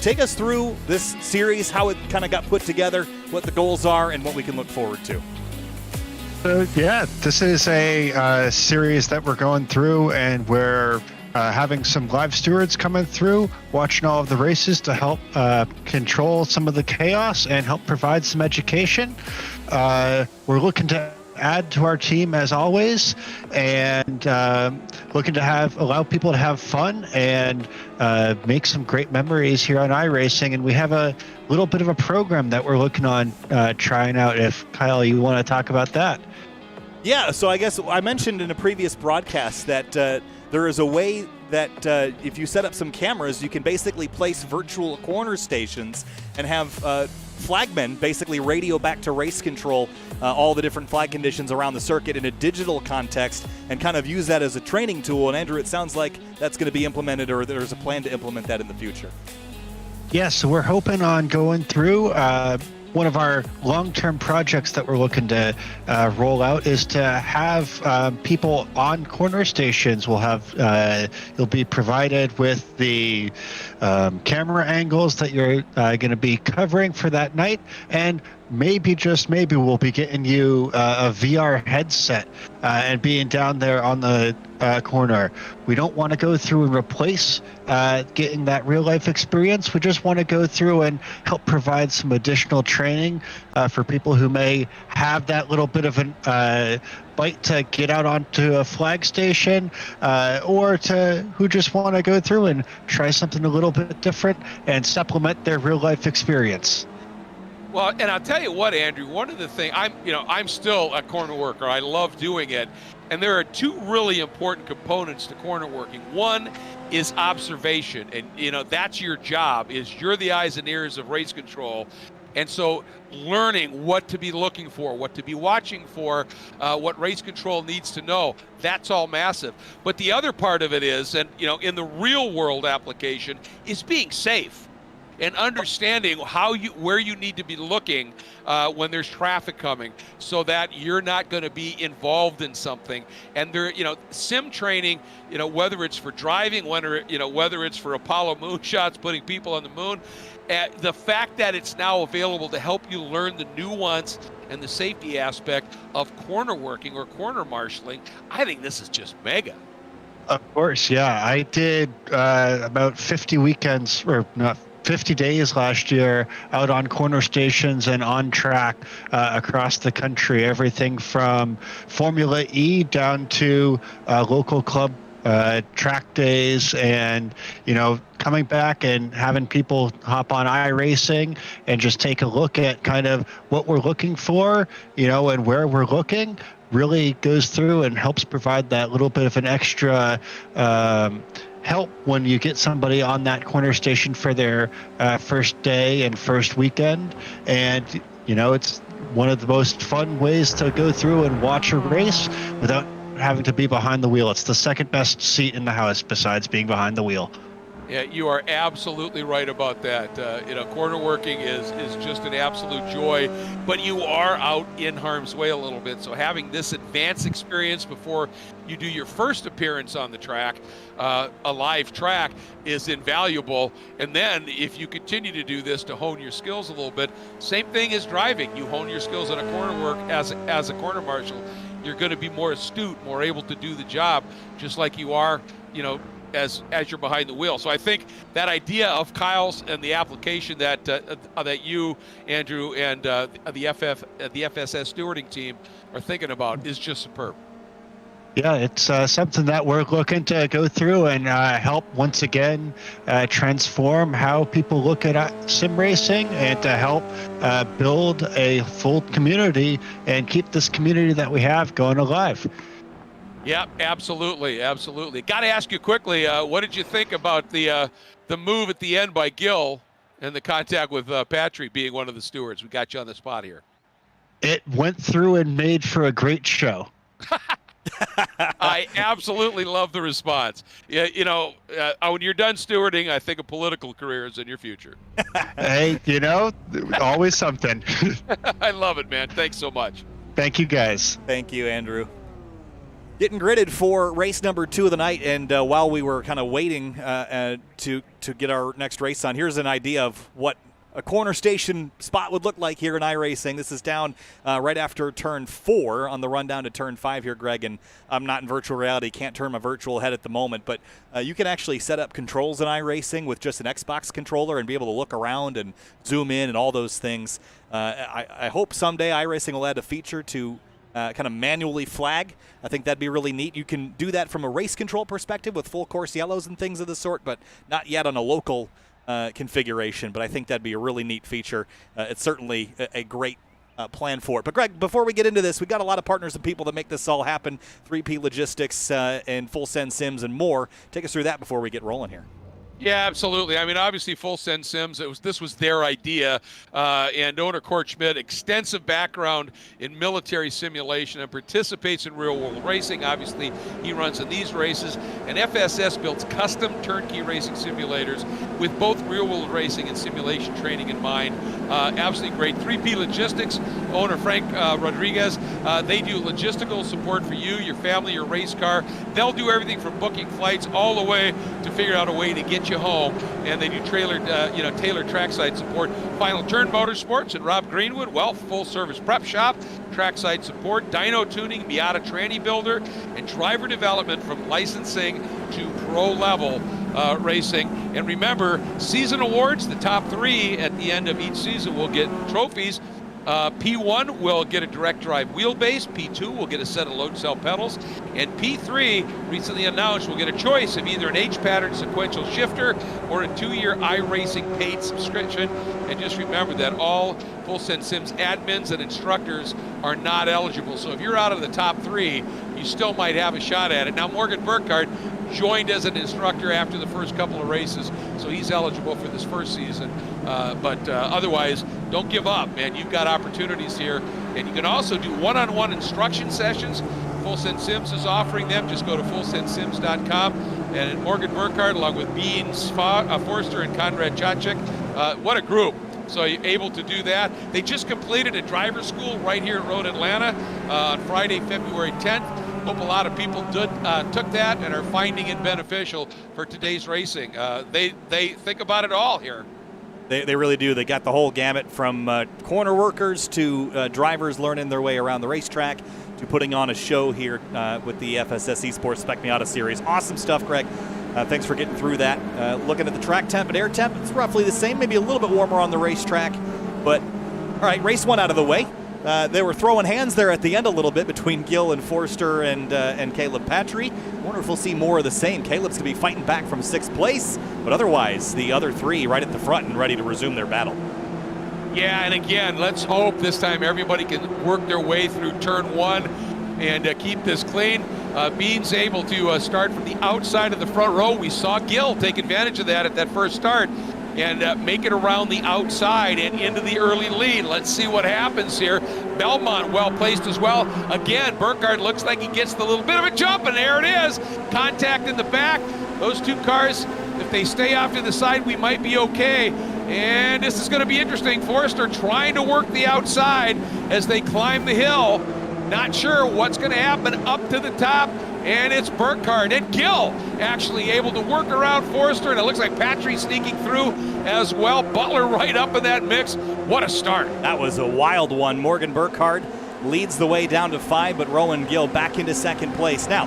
Take us through this series, how it kind of got put together, what the goals are, and what we can look forward to. This is a series that we're going through, and we're having some live stewards coming through, watching all of the races to help control some of the chaos and help provide some education. We're looking to add to our team as always, and looking to allow people to have fun and make some great memories here on iRacing. And we have a little bit of a program that we're looking on trying out. If Kyle, you want to talk about that? Yeah, so I guess I mentioned in a previous broadcast that there is a way that if you set up some cameras, you can basically place virtual corner stations and have flagmen basically radio back to race control all the different flag conditions around the circuit in a digital context and kind of use that as a training tool. And Andrew, it sounds like that's going to be implemented, or there's a plan to implement that in the future. Yes, so we're hoping on going through one of our long-term projects that we're looking to roll out is to have people on corner stations. We'll have you'll be provided with the camera angles that you're going to be covering for that night, and maybe, just maybe, we'll be getting you a VR headset and being down there on the corner. We don't want to go through and replace getting that real life experience. We just want to go through and help provide some additional training for people who may have that little bit of an bite to get out onto a flag station, or to who just want to go through and try something a little bit different and supplement their real life experience. Well, and I'll tell you what, Andrew, one of the things, I'm still a corner worker. I love doing it. And there are two really important components to corner working. One is observation. And, that's your job, is you're the eyes and ears of race control. And so learning what to be looking for, what to be watching for, what race control needs to know, that's all massive. But the other part of it is, and, in the real world application, is being safe. And understanding where you need to be looking when there's traffic coming, so that you're not going to be involved in something. And there, sim training, whether it's for driving, whether it's for Apollo moonshots, putting people on the moon, the fact that it's now available to help you learn the nuance and the safety aspect of corner working or corner marshaling, I think this is just mega. Of course, yeah. I did about 50 weekends, or not 50 days last year, out on corner stations and on track across the country. Everything from Formula E down to local club track days, and coming back and having people hop on iRacing and just take a look at kind of what we're looking for, and where we're looking. Really goes through and helps provide that little bit of an extra help when you get somebody on that corner station for their first day and first weekend. And it's one of the most fun ways to go through and watch a race without having to be behind the wheel. It's the second best seat in the house besides being behind the wheel. Yeah, you are absolutely right about that. Corner working is just an absolute joy, but you are out in harm's way a little bit. So having this advanced experience before you do your first appearance on the track, a live track, is invaluable. And then if you continue to do this to hone your skills a little bit, same thing as driving. You hone your skills on a corner work as a corner marshal, you're going to be more astute, more able to do the job, just like you are, as you're behind the wheel. So I think that idea of Kyle's and the application that you, Andrew, and the FSS stewarding team are thinking about is just superb. Yeah, it's something that we're looking to go through and help once again transform how people look at sim racing, and to help build a full community and keep this community that we have going alive. Yeah, absolutely. Got to ask you quickly, what did you think about the move at the end by Gil and the contact with Patry being one of the stewards? We got you on the spot here. It went through and made for a great show. I absolutely love the response. Yeah, when you're done stewarding, I think a political career is in your future. Hey, always something. I love it, man. Thanks so much. Thank you, guys. Thank you, Andrew. Getting gridded for race number 2 of the night, and while we were kind of waiting to get our next race on, here's an idea of what a corner station spot would look like here in iRacing. This is down right after turn 4 on the run down to turn 5 here, Greg, and I'm not in virtual reality, can't turn my virtual head at the moment, but you can actually set up controls in iRacing with just an Xbox controller and be able to look around and zoom in and all those things. I hope someday iRacing will add a feature to kind of manually flag. I think that'd be really neat. You can do that from a race control perspective with full course yellows and things of the sort, but not yet on a local configuration. But I think that'd be a really neat feature. It's certainly a great plan for it. But Greg, before we get into this, we've got a lot of partners and people that make this all happen. 3P Logistics and Full Send Sims and more. Take us through that before we get rolling here. Yeah, absolutely. I mean, obviously, Full Send Sims, this was their idea. And owner Court Schmidt, extensive background in military simulation and participates in real-world racing. Obviously, he runs in these races. And FSS builds custom turnkey racing simulators with both real-world racing and simulation training in mind. Absolutely great. 3P Logistics, owner Frank Rodriguez, they do logistical support for you, your family, your race car. They'll do everything from booking flights all the way to figure out a way to get you home, and they do tailored trackside support. Final Turn Motorsports and Rob Greenwood, full service prep shop, trackside support, dyno tuning, Miata tranny builder, and driver development from licensing to pro level racing. And remember, season awards, the top 3 at the end of each season will get trophies. P1 will get a direct drive wheelbase, P2 will get a set of load cell pedals, and P3, recently announced, will get a choice of either an H-pattern sequential shifter or a 2-year iRacing paid subscription. And just remember that all Full Send Sims admins and instructors are not eligible. So if you're out of the top 3, you still might have a shot at it. Now, Morgan Burkhardt joined as an instructor after the first couple of races, so he's eligible for this first season. But otherwise, don't give up, man. You've got opportunities here. And you can also do one-on-one instruction sessions. Full Send Sims is offering them. Just go to fullsendsims.com. And Morgan Burkhardt, along with Beans Forster and Conrad Chachik, what a group. So you're able to do that. They just completed a driver school right here at Road Atlanta on Friday, February 10th. Hope a lot of people took that and are finding it beneficial for today's racing. They think about it all here. They really do. They got the whole gamut from corner workers to drivers learning their way around the racetrack to putting on a show here with the FSS Esports Spec Miata Series. Awesome stuff, Greg. Thanks for getting through that. Looking at the track temp and air temp, it's roughly the same, maybe a little bit warmer on the racetrack. But, all right, race 1 out of the way. They were throwing hands there at the end a little bit between Gill and Forster and Caleb Patry. Wonder if we'll see more of the same. Caleb's going to be fighting back from 6th place, but otherwise the other 3 right at the front and ready to resume their battle. Yeah, and again, let's hope this time everybody can work their way through turn 1 and keep this clean. Beans able to start from the outside of the front row. We saw Gill take advantage of that at that first start and make it around the outside and into the early lead. Let's see what happens here. Belmont well placed as well. Again, Burkhardt looks like he gets the little bit of a jump, and there it is. Contact in the back. Those 2 cars, if they stay off to the side, we might be okay. And this is going to be interesting. Forster trying to work the outside as they climb the hill. Not sure what's going to happen up to the top. And it's Burkhardt and Gill actually able to work around Forster, and it looks like Patry sneaking through as well. Butler right up in that mix. What a start. That was a wild one. Morgan Burkhardt leads the way down to 5, but Rowan Gill back into 2nd place. Now,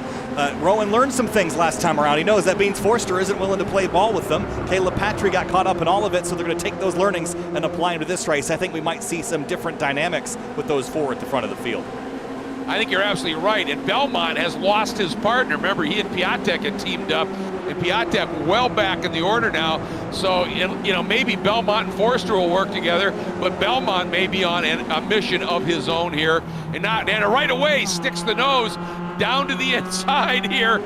Rowan learned some things last time around. He knows that means Forster isn't willing to play ball with them. Caleb Patry got caught up in all of it, so they're going to take those learnings and apply them to this race. I think we might see some different dynamics with those 4 at the front of the field. I think you're absolutely right. And Belmont has lost his partner. Remember, he and Piatek had teamed up, and Piatek well back in the order now. So, maybe Belmont and Forster will work together, but Belmont may be on a mission of his own here. And right away sticks the nose down to the inside here.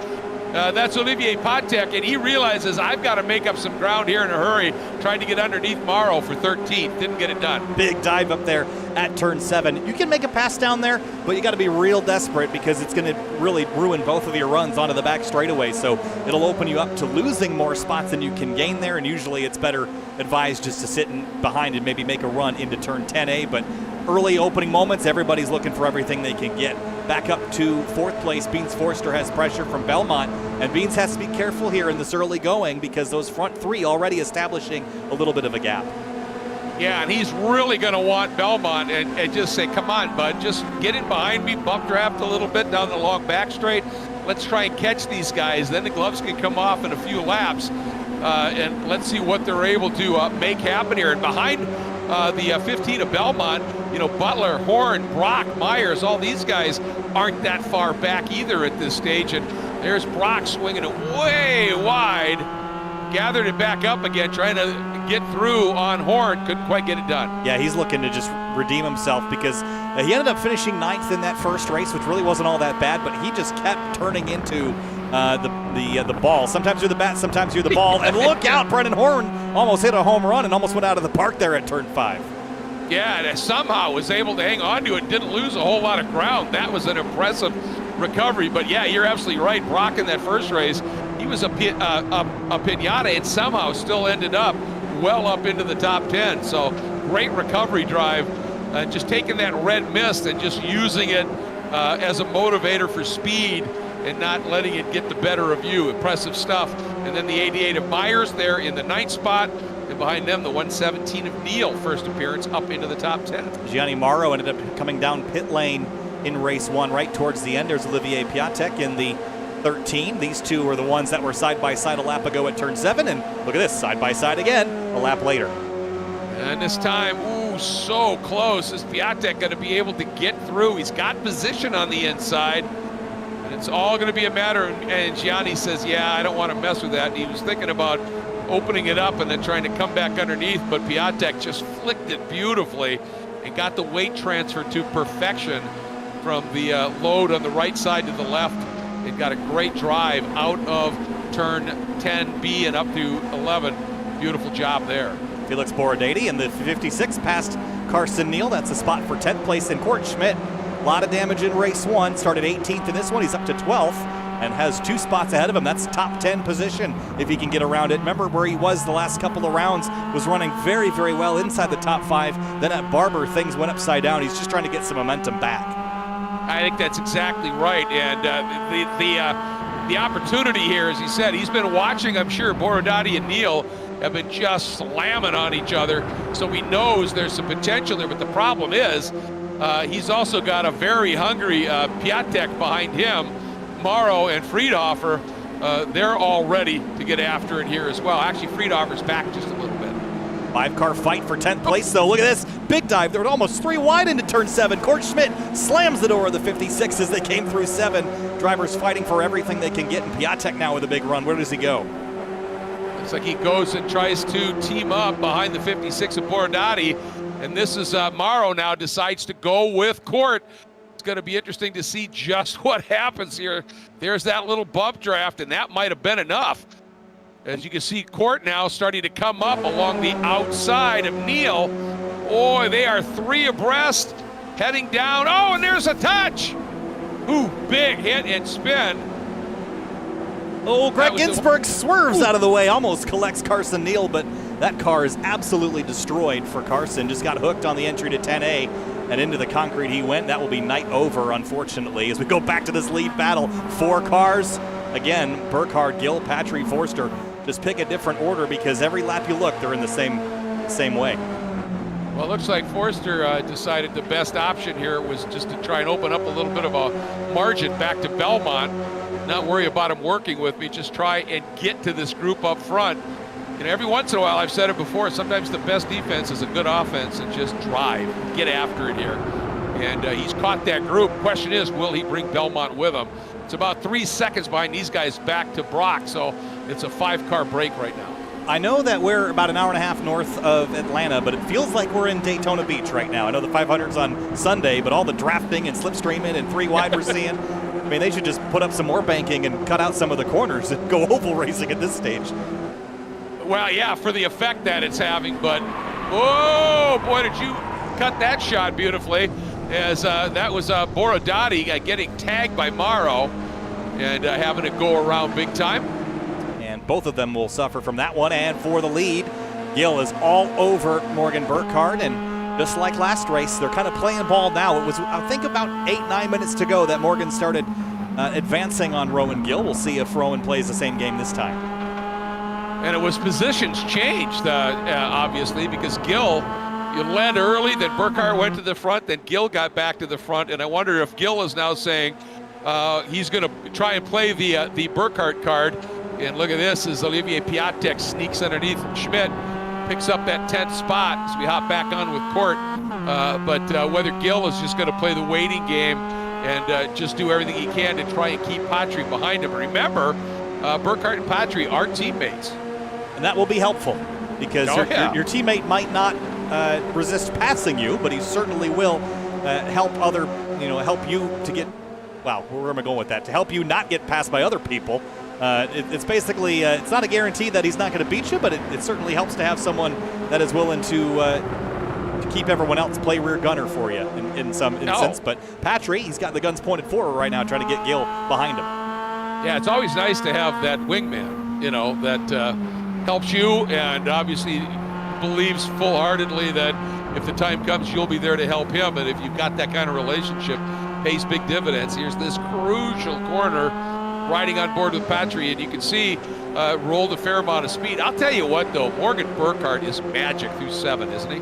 That's Olivier Patek, and he realizes I've got to make up some ground here in a hurry, trying to get underneath Morrow for 13th. Didn't get it done. Big dive up there at turn 7. You can make a pass down there, but you got to be real desperate because it's going to really ruin both of your runs onto the back straightaway. So it'll open you up to losing more spots than you can gain there, and usually it's better advised just to sit behind and maybe make a run into turn 10A. But early opening moments, everybody's looking for everything they can get. Back up to 4th place, Beans Forster has pressure from Belmont, and Beans has to be careful here in this early going because those front 3 already establishing a little bit of a gap. Yeah, and he's really going to want Belmont and just say, come on, bud, just get in behind me, bump draft a little bit down the long back straight. Let's try and catch these guys. Then the gloves can come off in a few laps, and let's see what they're able to make happen here. And behind the 15 of Belmont, Butler, Horn, Brock, Myers, all these guys aren't that far back either at this stage. And there's Brock swinging it way wide, gathered it back up again, trying to get through on horn, couldn't quite get it done. Yeah, he's looking to just redeem himself because he ended up finishing 9th in that first race, which really wasn't all that bad, but he just kept turning into the ball. Sometimes you're the bat, sometimes you're the ball. And look out, Brendan Horn almost hit a home run and almost went out of the park there at turn 5. Yeah, and somehow was able to hang on to it, didn't lose a whole lot of ground. That was an impressive recovery. But yeah, you're absolutely right. Brock in that first race, he was a Pinata and somehow still ended up well up into the top 10. So great recovery drive, just taking that red mist and just using it as a motivator for speed and not letting it get the better of you. Impressive stuff. And then the 88 of Myers there in the 9th spot. And behind them, the 117 of Neal, first appearance up into the top 10. Gianni Morrow ended up coming down pit lane in race 1 right towards the end. There's Olivier Piatek in the 13. These two are the ones that were side-by-side a lap ago at turn 7. And look at this, side-by-side again, a lap later. And this time, ooh, so close. Is Piatek going to be able to get through? He's got position on the inside. And it's all going to be a matter of, and Gianni says, yeah, I don't want to mess with that. He was thinking about opening it up and then trying to come back underneath, but Piatek just flicked it beautifully and got the weight transfer to perfection from the load on the right side to the left. It got a great drive out of turn 10B and up to 11. Beautiful job there. Felix Borodati in the 56 past Carson Neal. That's a spot for 10th place. And Court Schmidt, a lot of damage in race 1. Started 18th in this one. He's up to 12th. And has 2 spots ahead of him. That's top 10 position if he can get around it. Remember where he was the last couple of rounds, was running very, very well inside the top 5. Then at Barber, things went upside down. He's just trying to get some momentum back. I think that's exactly right. And the opportunity here, as he said, he's been watching, I'm sure, Borodati and Neal have been just slamming on each other. So he knows there's some potential there. But the problem is he's also got a very hungry Piatek behind him. Morrow and Friedhofer, they're all ready to get after it here as well. Actually, Friedhofer's back just a little bit. 5-car fight for 10th place, though. Look at this. Big dive. They're almost 3 wide into turn 7. Court Schmidt slams the door of the 56 as they came through 7. Drivers fighting for everything they can get. And Piatek now with a big run. Where does he go? Looks like he goes and tries to team up behind the 56 of Borodati. And this is Morrow now decides to go with Court. Going to be interesting to see just what happens here. There's that little bump draft, and that might have been enough. As you can see, Court now starting to come up along the outside of Neal. Boy, they are 3 abreast, heading down. Oh, and there's a touch. Ooh, big hit and spin. Oh, Greg Ginsburg swerves out of the way, almost collects Carson Neal, but that car is absolutely destroyed for Carson. Just got hooked on the entry to 10A. And into the concrete he went. That will be night over, unfortunately, as we go back to this lead battle. 4 cars. Again, Burkhardt, Gill, Patry, Forster. Just pick a different order because every lap you look, they're in the same way. Well, it looks like Forster decided the best option here was just to try and open up a little bit of a margin back to Belmont. Not worry about him working with me. Just try and get to this group up front. And every once in a while, I've said it before, sometimes the best defense is a good offense and just drive, get after it here. And he's caught that group. Question is, will he bring Belmont with him? It's about 3 seconds behind these guys back to Brock, so it's a 5-car break right now. I know that we're about an hour and a half north of Atlanta, but it feels like we're in Daytona Beach right now. I know the 500's on Sunday, but all the drafting and slipstreaming and 3 wide we're seeing. I mean, they should just put up some more banking and cut out some of the corners and go oval racing at this stage. Well, yeah, for the effect that it's having, but oh boy, did you cut that shot beautifully, as that was Borodati getting tagged by Morrow and having to go around big time. And both of them will suffer from that one. And for the lead, Gill is all over Morgan Burkhardt, and just like last race, they're kind of playing ball now. It was, I think, about 8-9 minutes to go that Morgan started advancing on Rowan Gill. We'll see if Rowan plays the same game this time. And it was positions changed, obviously, because Gill, you led early, then Burkhardt went to the front, then Gill got back to the front, and I wonder if Gill is now saying he's going to try and play the Burkhardt card. And look at this, as Olivier Piatek sneaks underneath Schmidt, picks up that 10th spot as we hop back on with Court. But whether Gill is just going to play the waiting game and just do everything he can to try and keep Patry behind him. Remember, Burkhardt and Patry are teammates. And that will be helpful. because your teammate might not resist passing you, but he certainly will help help you to get, wow, where am I going with that? To help you not get passed by other people. It's basically, it's not a guarantee that he's not going to beat you, but it certainly helps to have someone that is willing to keep everyone else play rear gunner for you in some instance. But Patry, he's got the guns pointed forward right now, trying to get Gil behind him. Yeah, it's always nice to have that wingman, that helps you and obviously believes full-heartedly that if the time comes, you'll be there to help him. And if you've got that kind of relationship, pays big dividends. Here's this crucial corner, riding on board with Patry, and you can see rolled a fair amount of speed. I'll tell you what, though, Morgan Burkhardt is magic through 7, isn't he?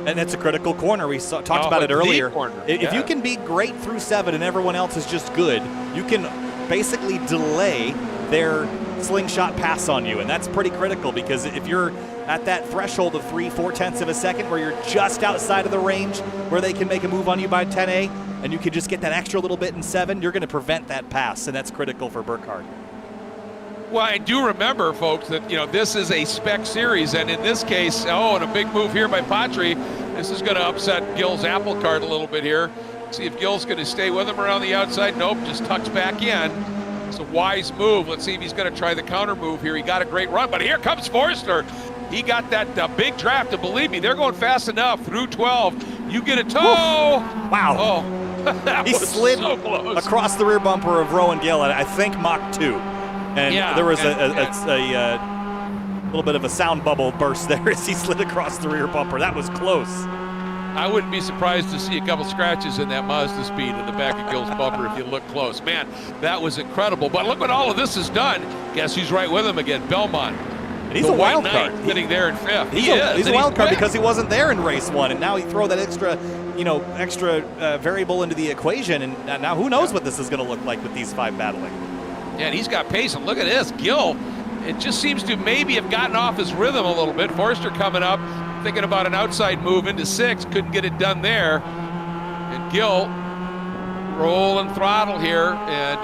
And it's a critical corner. We talked about it earlier. If yeah. you can be great through 7 and everyone else is just good, you can basically delay their slingshot pass on you, and that's pretty critical, because if you're at that threshold of 3/4 tenths of a second where you're just outside of the range where they can make a move on you by 10A, and you can just get that extra little bit in 7, you're going to prevent that pass, and that's critical for Burkhardt. Well, I do remember, folks, that this is a Spec series, and in this case, and a big move here by Patry. This is going to upset Gil's apple cart a little bit here. See if Gil's going to stay with him around the outside. Nope, just tucks back in. It's a wise move. Let's see if he's going to try the counter move here. He got a great run, but here comes Forster. He got that big draft, and believe me, they're going fast enough through 12. You get a toe. Oof. Wow. Oh, he slid so close across the rear bumper of Rowan Gill at, I think, Mach 2. And there was a little bit of a sound bubble burst there as he slid across the rear bumper. That was close. I wouldn't be surprised to see a couple scratches in that Mazda Speed in the back of Gil's bumper if you look close. Man, that was incredible. But look what all of this has done. Guess who's right with him again? Belmont. And he's a wild card. Sitting there in 5th. He's a wild card because he wasn't there in race 1, and now you throw that extra variable into the equation, and now who knows what this is going to look like with these 5 battling. Yeah, and he's got pace, and look at this. Gil, it just seems to maybe have gotten off his rhythm a little bit. Forster coming up, thinking about an outside move into 6, couldn't get it done there. And Gil rolling throttle here, and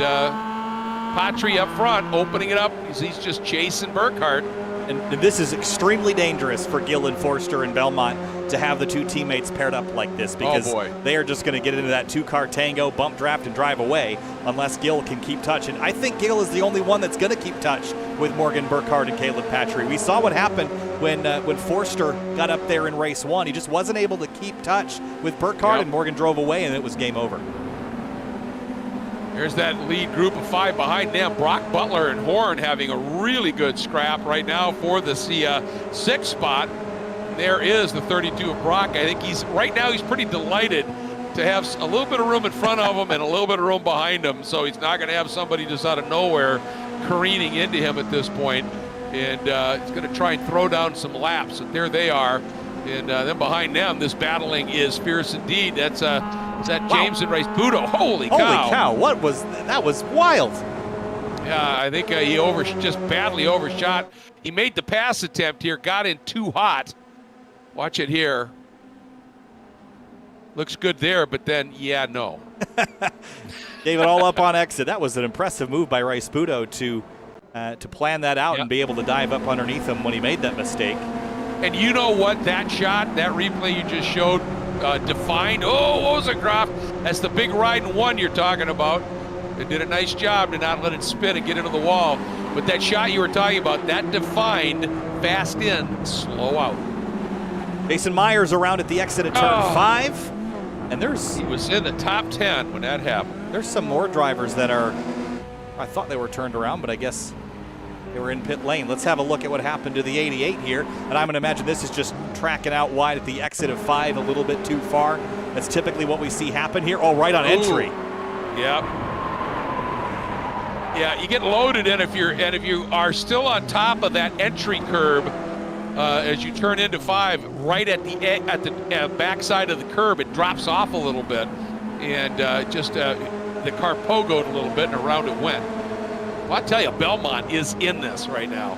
Patry up front, opening it up. He's just chasing Burkhardt. And this is extremely dangerous for Gil and Forster and Belmont to have the 2 teammates paired up like this, because they are just going to get into that 2-car tango, bump draft, and drive away unless Gil can keep touch. And I think Gil is the only one that's going to keep touch with Morgan Burkhardt and Caleb Patry. We saw what happened when Forster got up there in race 1. He just wasn't able to keep touch with Burkhardt, and Morgan drove away, and it was game over. There's that lead group of 5 behind them. Brock Butler and Horn having a really good scrap right now for the 6th spot. There is the 32 of Brock. I think he's pretty delighted to have a little bit of room in front of him and a little bit of room behind him. So he's not going to have somebody just out of nowhere careening into him at this point. And he's going to try and throw down some laps. And there they are. And then behind them, this battling is fierce indeed. That's James and Race Budo. Holy cow! Holy cow! What was that? Was wild. Yeah, I think he just badly overshot. He made the pass attempt here, got in too hot. Watch it here. Looks good there, but then no. Gave it all up on exit. That was an impressive move by Race Budo to plan that out and be able to dive up underneath him when he made that mistake. And you know what? That shot, that replay you just showed, defined. Oh, what was it, Groff? That's the big ride in 1 you're talking about. They did a nice job to not let it spin and get into the wall. But that shot you were talking about, that defined fast in, slow out. Jason Myers around at the exit at turn 5. And he was in the top 10 when that happened. There's some more drivers that I thought they were turned around, but I guess they were in pit lane. Let's have a look at what happened to the 88 here. And I'm going to imagine this is just tracking out wide at the exit of 5 a little bit too far. That's typically what we see happen here. Oh, right on entry. Yep. Yeah, you get loaded in if you are still on top of that entry curb as you turn into 5, right at the backside of the curb, it drops off a little bit, and the car pogoed a little bit, and around it went. Well, I'll tell you, Belmont is in this right now.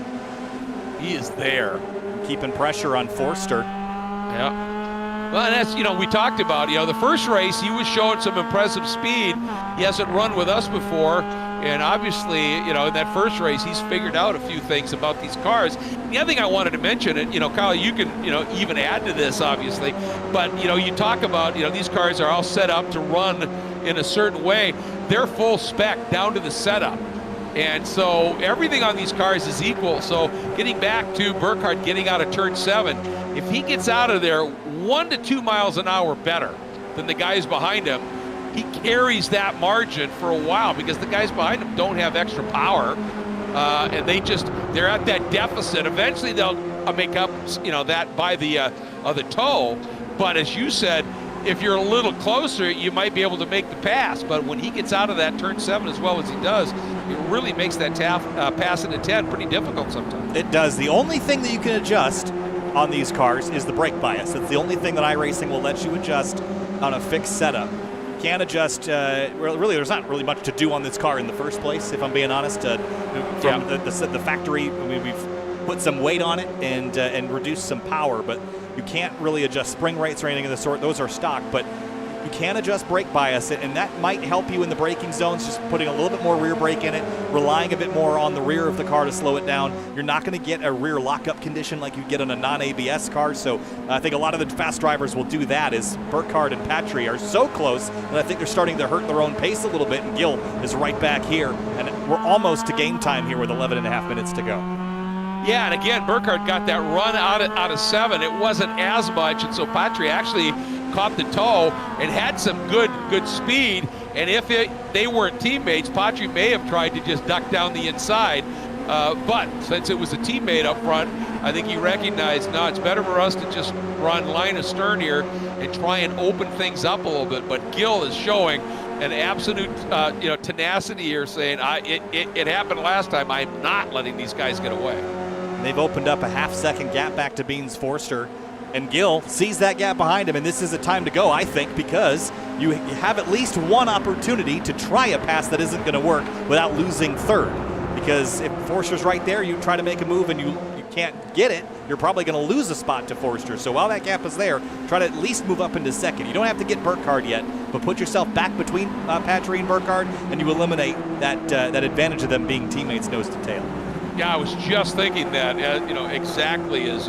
He is there. Keeping pressure on Forster. Yeah. Well, and that's, we talked about, the first race, he was showing some impressive speed. He hasn't run with us before. And obviously, in that first race, he's figured out a few things about these cars. The other thing I wanted to mention, and, Kyle, you can, even add to this, obviously. But, you talk about, these cars are all set up to run in a certain way. They're full spec down to the setup. And so everything on these cars is equal. So getting back to Burkhardt getting out of turn 7, if he gets out of there 1 to 2 miles an hour better than the guys behind him, he carries that margin for a while because the guys behind him don't have extra power. And they're at that deficit. Eventually they'll make up, that by the toe. But as you said, if you're a little closer, you might be able to make the pass. But when he gets out of that turn 7 as well as he does, it really makes that pass into 10 pretty difficult sometimes. It does. The only thing that you can adjust on these cars is the brake bias. It's the only thing that iRacing will let you adjust on a fixed setup. Can't adjust, really there's not really much to do on this car in the first place, if I'm being honest. From the factory, we've put some weight on it and reduced some power, but you can't really adjust spring rates or anything of the sort. Those are stock, but you can adjust brake bias, and that might help you in the braking zones, just putting a little bit more rear brake in it, relying a bit more on the rear of the car to slow it down. You're not going to get a rear lockup condition like you get on a non-ABS car, so I think a lot of the fast drivers will do that, as Burkhardt and Patry are so close, and I think they're starting to hurt their own pace a little bit, and Gill is right back here, and we're almost to game time here with 11 and a half minutes to go. Yeah, and again, Burkhardt got that run out of 7. It wasn't as much, and so Patry actually caught the toe and had some good speed. And if they weren't teammates, Patry may have tried to just duck down the inside. But since it was a teammate up front, I think he recognized, no, it's better for us to just run line astern here and try and open things up a little bit. But Gill is showing an absolute tenacity here, saying it happened last time. I'm not letting these guys get away. They've opened up a half-second gap back to Beans Forster, and Gill sees that gap behind him, and this is a time to go, I think, because you have at least one opportunity to try a pass that isn't going to work without losing third. Because if Forster's right there, you try to make a move and you can't get it, you're probably going to lose a spot to Forster. So while that gap is there, try to at least move up into second. You don't have to get Burkhardt yet, but put yourself back between Patry and Burkhardt, and you eliminate that advantage of them being teammates nose to tail. Yeah, I was just thinking that, exactly, is,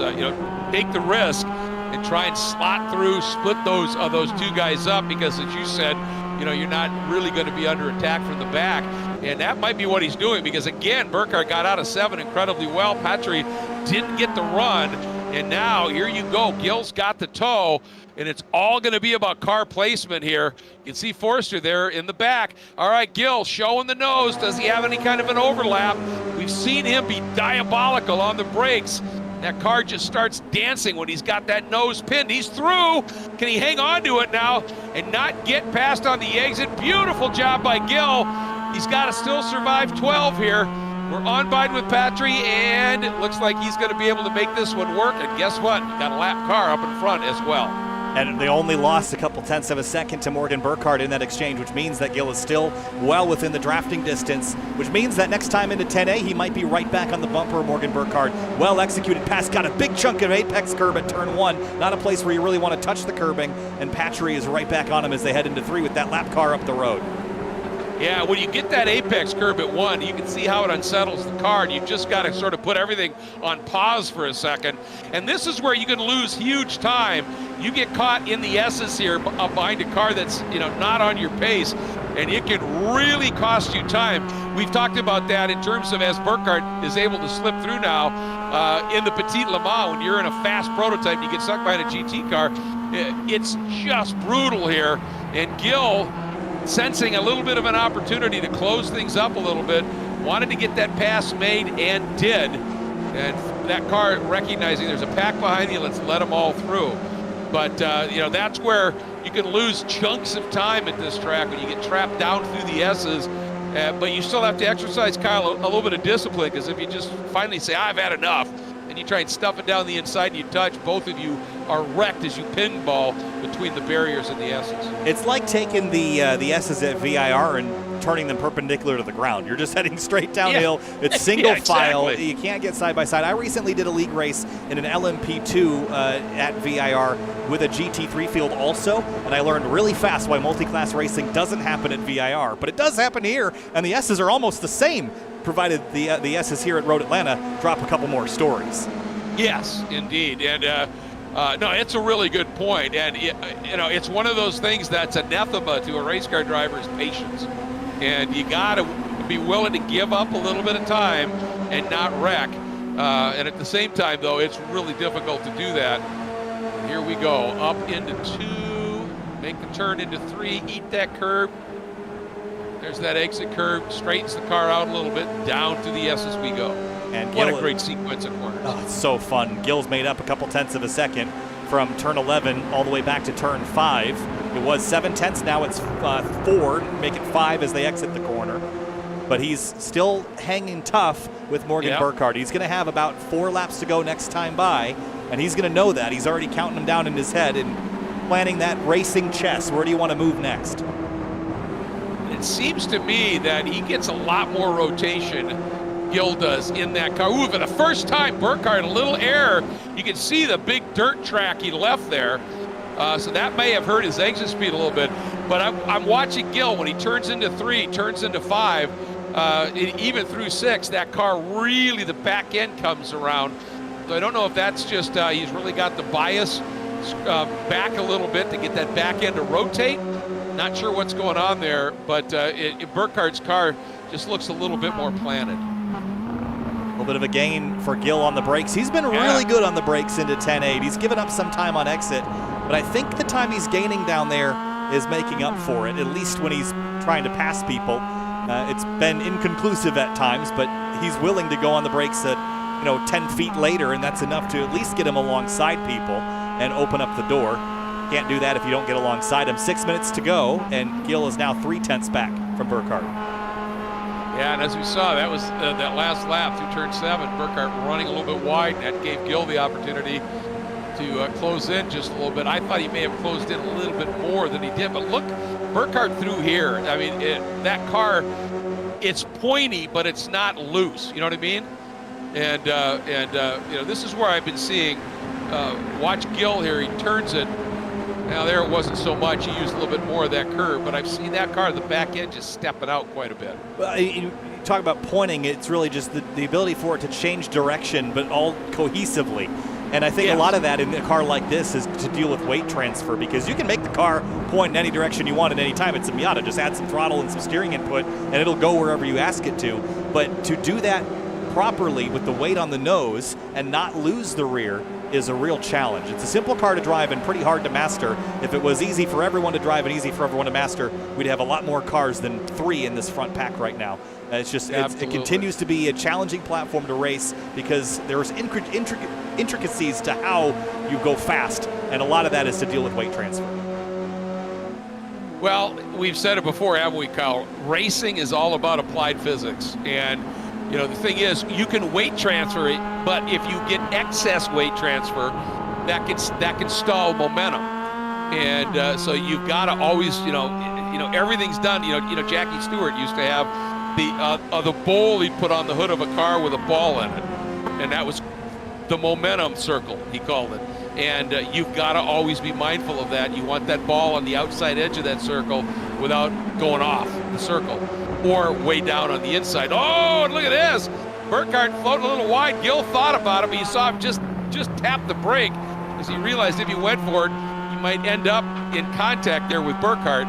take the risk and try and slot through, split those two guys up, because as you said, you're not really going to be under attack from the back. And that might be what he's doing, because again, Burkhardt got out of 7 incredibly well. Patry didn't get the run, and now here you go. Gill's got the toe, and it's all going to be about car placement here. You can see Forster there in the back. All right, Gill showing the nose. Does he have any kind of an overlap? We've seen him be diabolical on the brakes. That car just starts dancing when he's got that nose pinned. He's through. Can he hang on to it now and not get past on the exit? Beautiful job by Gill. He's got to still survive 12 here. We're on bide with Patry, and it looks like he's going to be able to make this one work. And guess what? Got a lap car up in front as well. And they only lost a couple tenths of a second to Morgan Burkhardt in that exchange, which means that Gill is still well within the drafting distance, which means that next time into 10A, he might be right back on the bumper of Morgan Burkhardt. Well executed pass, got a big chunk of apex curb at turn 1. Not a place where you really want to touch the curbing, and Patry is right back on him as they head into 3 with that lap car up the road. Yeah, when you get that apex curb at 1, you can see how it unsettles the car, and you've just got to sort of put everything on pause for a second. And this is where you can lose huge time. You get caught in the S's here behind a car that's, not on your pace, and it can really cost you time. We've talked about that in terms of as Burkhardt is able to slip through now in the Petit Le Mans. When you're in a fast prototype and you get stuck behind a GT car, it's just brutal here. And Gill, sensing a little bit of an opportunity to close things up a little bit, wanted to get that pass made and did. And that car recognizing there's a pack behind you, let's let them all through. But, that's where you can lose chunks of time at this track when you get trapped down through the S's. But you still have to exercise, Kyle, a little bit of discipline, because if you just finally say, I've had enough, and you try and stuff it down the inside and you touch, both of you are wrecked as you pinball between the barriers and the S's. It's like taking the S's at VIR and turning them perpendicular to the ground. You're just heading straight downhill. It's single file. Exactly. You can't get side by side. I recently did a league race in an LMP2 at VIR with a GT3 field also, and I learned really fast why multi-class racing doesn't happen at VIR, but it does happen here, and the S's are almost the same, provided the S's here at Road Atlanta drop a couple more stories. Yes, indeed. And no, it's a really good point. And, it's one of those things that's anathema to a race car driver's patience. And you got to be willing to give up a little bit of time and not wreck. And at the same time, though, it's really difficult to do that. Here we go. Up into 2, make the turn into 3, eat that curb. There's that exit curve, straightens the car out a little bit, down to the S's we go. And what a great sequence of corners. Oh, it's so fun. Gill's made up a couple tenths of a second from turn 11 all the way back to turn 5. It was 7 tenths, now it's 4, make it 5 as they exit the corner. But he's still hanging tough with Morgan Burkhardt. He's going to have about 4 laps to go next time by, and he's going to know that. He's already counting them down in his head and planning that racing chess. Where do you want to move next? It seems to me that he gets a lot more rotation, Gill does, in that car. Ooh, for the first time, Burkhardt, a little error. You can see the big dirt track he left there. So that may have hurt his exit speed a little bit. But I'm watching Gill when he turns into 3, turns into 5, even through 6, that car really, the back end comes around. So I don't know if that's just he's really got the bias back a little bit to get that back end to rotate. Not sure what's going on there, but Burkhardt's car just looks a little bit more planted. A little bit of a gain for Gill on the brakes. He's been really good on the brakes into 10.8. He's given up some time on exit, but I think the time he's gaining down there is making up for it, at least when he's trying to pass people. It's been inconclusive at times, but he's willing to go on the brakes at 10 feet later, and that's enough to at least get him alongside people and open up the door. Can't do that if you don't get alongside him. 6 minutes to go, and Gill is now 3 tenths back from Burkhardt. Yeah, and as we saw, that was that last lap through turn 7, Burkhardt running a little bit wide, and that gave Gill the opportunity to close in just a little bit. I thought he may have closed in a little bit more than he did, but look, Burkhardt through here. I mean, that car, it's pointy, but it's not loose. You know what I mean? And this is where I've been seeing. Watch Gill here. He turns it. Now there it wasn't so much. He used a little bit more of that curve, but I've seen that car, the back end, just stepping out quite a bit. Well, you talk about pointing. It's really just the ability for it to change direction, but all cohesively. And I think a lot of that in a car like this is to deal with weight transfer, because you can make the car point in any direction you want at any time. It's a Miata. Just add some throttle and some steering input, and it'll go wherever you ask it to. But to do that properly with the weight on the nose and not lose the rear is a real challenge. It's a simple car to drive and pretty hard to master. If it was easy for everyone to drive and easy for everyone to master, we'd have a lot more cars than 3 in this front pack right now. It's just, it continues to be a challenging platform to race because there's intricacies to how you go fast, and a lot of that is to deal with weight transfer. Well, we've said it before, haven't we, Kyle? Racing is all about applied physics, and the thing is, you can weight transfer it, but if you get excess weight transfer, that can stall momentum. And so you've got to always, everything's done. Jackie Stewart used to have the bowl he'd put on the hood of a car with a ball in it, and that was the momentum circle, he called it. And you've got to always be mindful of that. You want that ball on the outside edge of that circle without going off the circle, or way down on the inside. Oh, and look at this. Burkhardt floating a little wide. Gill thought about it, but you saw him just tap the brake because he realized if he went for it, he might end up in contact there with Burkhardt.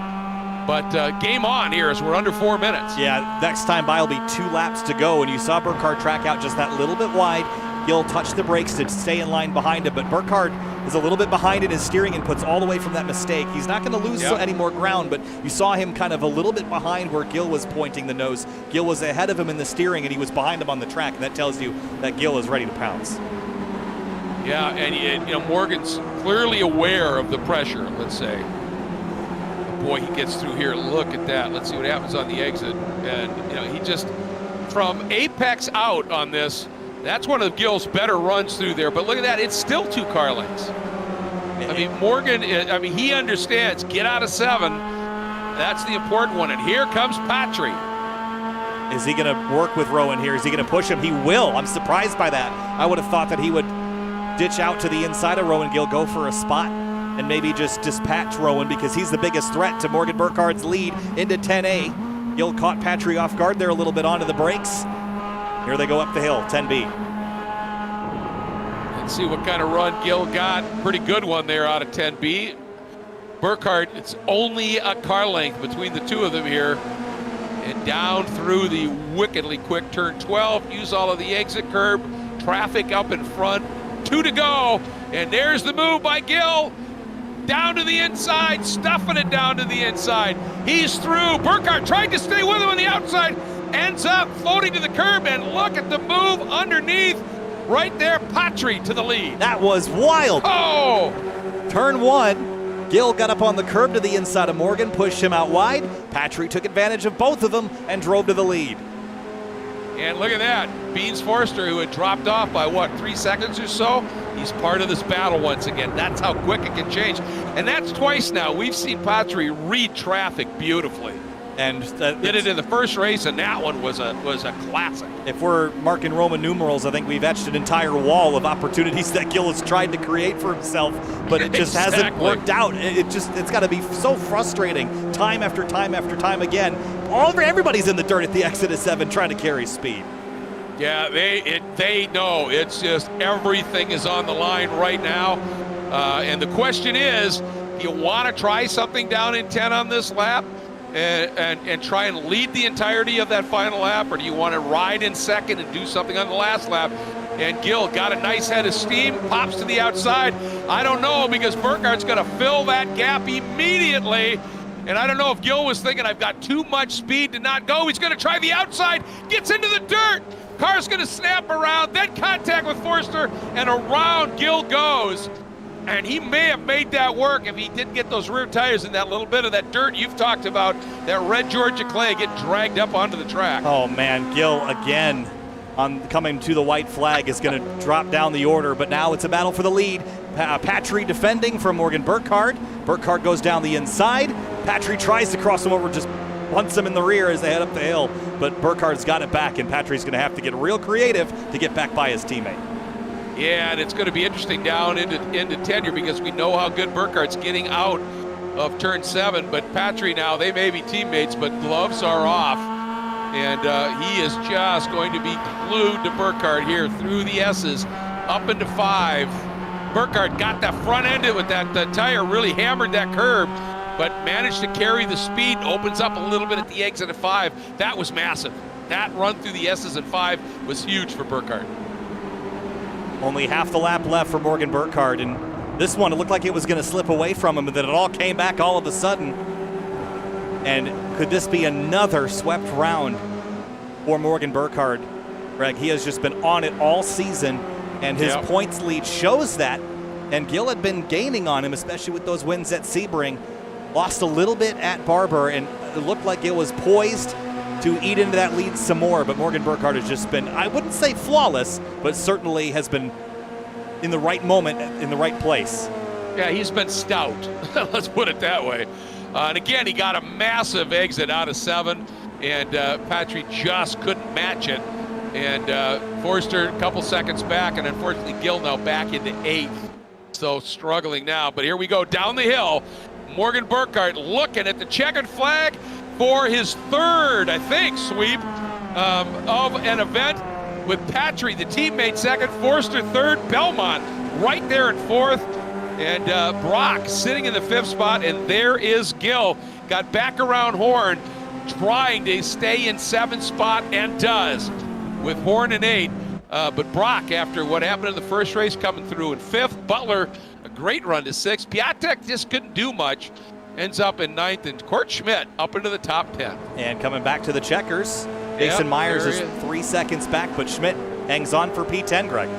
But game on here as we're under 4 minutes. Yeah, next time by will be 2 laps to go, and you saw Burkhardt track out just that little bit wide. Gill touched the brakes to stay in line behind him, but Burkhardt is a little bit behind in his steering inputs all the way from that mistake. He's not going to lose any more ground, but you saw him kind of a little bit behind where Gill was pointing the nose. Gill was ahead of him in the steering, and he was behind him on the track, and that tells you that Gill is ready to pounce. Yeah, and Morgan's clearly aware of the pressure, let's say. Boy, he gets through here. Look at that. Let's see what happens on the exit. And, he just, from apex out on this, that's one of Gill's better runs through there. But look at that. It's still 2 car lengths. I mean, Morgan, he understands. Get out of 7. That's the important one. And here comes Patry. Is he going to work with Rowan here? Is he going to push him? He will. I'm surprised by that. I would have thought that he would ditch out to the inside of Rowan Gill, go for a spot, and maybe just dispatch Rowan because he's the biggest threat to Morgan Burkhardt's lead into 10A. Gill caught Patry off guard there a little bit onto the brakes. Here they go up the hill, 10B. Let's see what kind of run Gill got. Pretty good one there out of 10B. Burkhardt, it's only a car length between the two of them here. And down through the wickedly quick turn 12. Use all of the exit curb. Traffic up in front. 2 to go. And there's the move by Gill. Down to the inside. Stuffing it down to the inside. He's through. Burkhardt tried to stay with him on the outside. Ends up floating to the curb. And look at the move underneath. Right there, Patry to the lead. That was wild. Oh! Turn 1. Gill got up on the curb to the inside of Morgan, pushed him out wide. Patry took advantage of both of them and drove to the lead. And look at that. Beans Forster, who had dropped off by, 3 seconds or so? He's part of this battle once again. That's how quick it can change. And that's twice now. We've seen Patry read traffic beautifully. And did it in the first race, and that one was a classic. If we're marking Roman numerals, I think we've etched an entire wall of opportunities that Gill has tried to create for himself, but it just hasn't worked out. It's got to be so frustrating time after time after time again. Everybody's in the dirt at the exit of 7 trying to carry speed. Yeah, they know it's just everything is on the line right now. And the question is, do you want to try something down in 10 on this lap? And try and lead the entirety of that final lap, or do you want to ride in second and do something on the last lap? And Gill got a nice head of steam, pops to the outside. I don't know, because Burkhardt's going to fill that gap immediately. And I don't know if Gill was thinking, I've got too much speed to not go. He's going to try the outside, gets into the dirt. Car's going to snap around, then contact with Forster, and around Gill goes. And he may have made that work if he didn't get those rear tires in that little bit of that dirt you've talked about, that red Georgia clay, get dragged up onto the track. Oh man, Gill again on coming to the white flag is going to drop down the order, but now it's a battle for the lead. Patry defending from Morgan Burkhardt. Burkhardt goes down the inside. Patry tries to cross him over, just punts him in the rear as they head up the hill, but Burkhardt's got it back, and Patry's going to have to get real creative to get back by his teammate. Yeah, and it's going to be interesting down into 10 here, because we know how good Burkhardt's getting out of turn 7. But Patry now, they may be teammates, but gloves are off. And he is just going to be glued to Burkhardt here through the S's, up into 5. Burkhardt got that front end with that tire, really hammered that curb, but managed to carry the speed, opens up a little bit at the exit of 5. That was massive. That run through the S's and 5 was huge for Burkhardt. Only half the lap left for Morgan Burkhardt, and this one, it looked like it was going to slip away from him, but then it all came back all of a sudden. And could this be another swept round for Morgan Burkhardt? Greg, he has just been on it all season, and his points lead shows that. And Gill had been gaining on him, especially with those wins at Sebring. Lost a little bit at Barber, and it looked like Gill was poised to eat into that lead some more, but Morgan Burkhardt has just been, I wouldn't say flawless, but certainly has been in the right moment, in the right place. Yeah, he's been stout. Let's put it that way. And again, he got a massive exit out of 7, and Patry just couldn't match it. And Forster a couple seconds back, and unfortunately Gill now back into 8th. So struggling now, but here we go down the hill. Morgan Burkhardt looking at the checkered flag for his 3rd, I think, sweep of an event, with Patry, the teammate, 2nd, Forster 3rd, Belmont right there in 4th, and Brock sitting in the 5th spot, and there is Gill. Got back around Horn, trying to stay in 7th spot, and does, with Horn in 8. But Brock, after what happened in the first race, coming through in 5th. Butler, a great run to 6th. Piatek just couldn't do much. Ends up in 9th, and Court Schmidt up into the top 10. And coming back to the checkers, Jason Myers is 3 seconds back, but Schmidt hangs on for P10, Greg.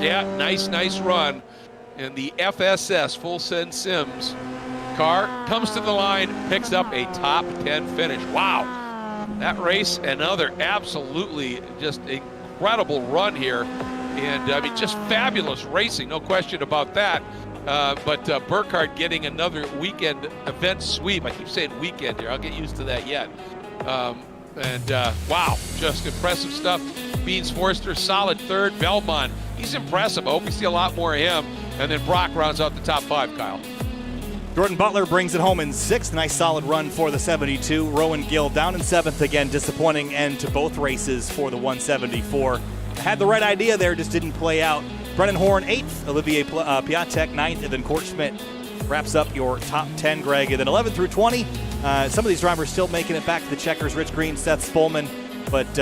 Yeah, nice run. And the FSS, Full Send Sims car, comes to the line, picks up a top 10 finish. Wow, that race, another absolutely just incredible run here. And I mean, just fabulous racing, no question about that. But Burkhardt getting another weekend event sweep. I keep saying weekend here. I'll get used to that yet. Wow, just impressive stuff. Beans Forster, solid third. Belmont, he's impressive. I hope we see a lot more of him. And then Brock rounds out the top 5, Kyle. Jordan Butler brings it home in 6th. Nice solid run for the 72. Rowan Gill down in 7th again. Disappointing end to both races for the 174. Had the right idea there, just didn't play out. Brennan Horn 8th. Olivier Piatek 9th. And then Court Schmidt wraps up your top 10, Greg. And then 11 through 20. Some of these drivers still making it back to the checkers. Rich Green, Seth Spolman. But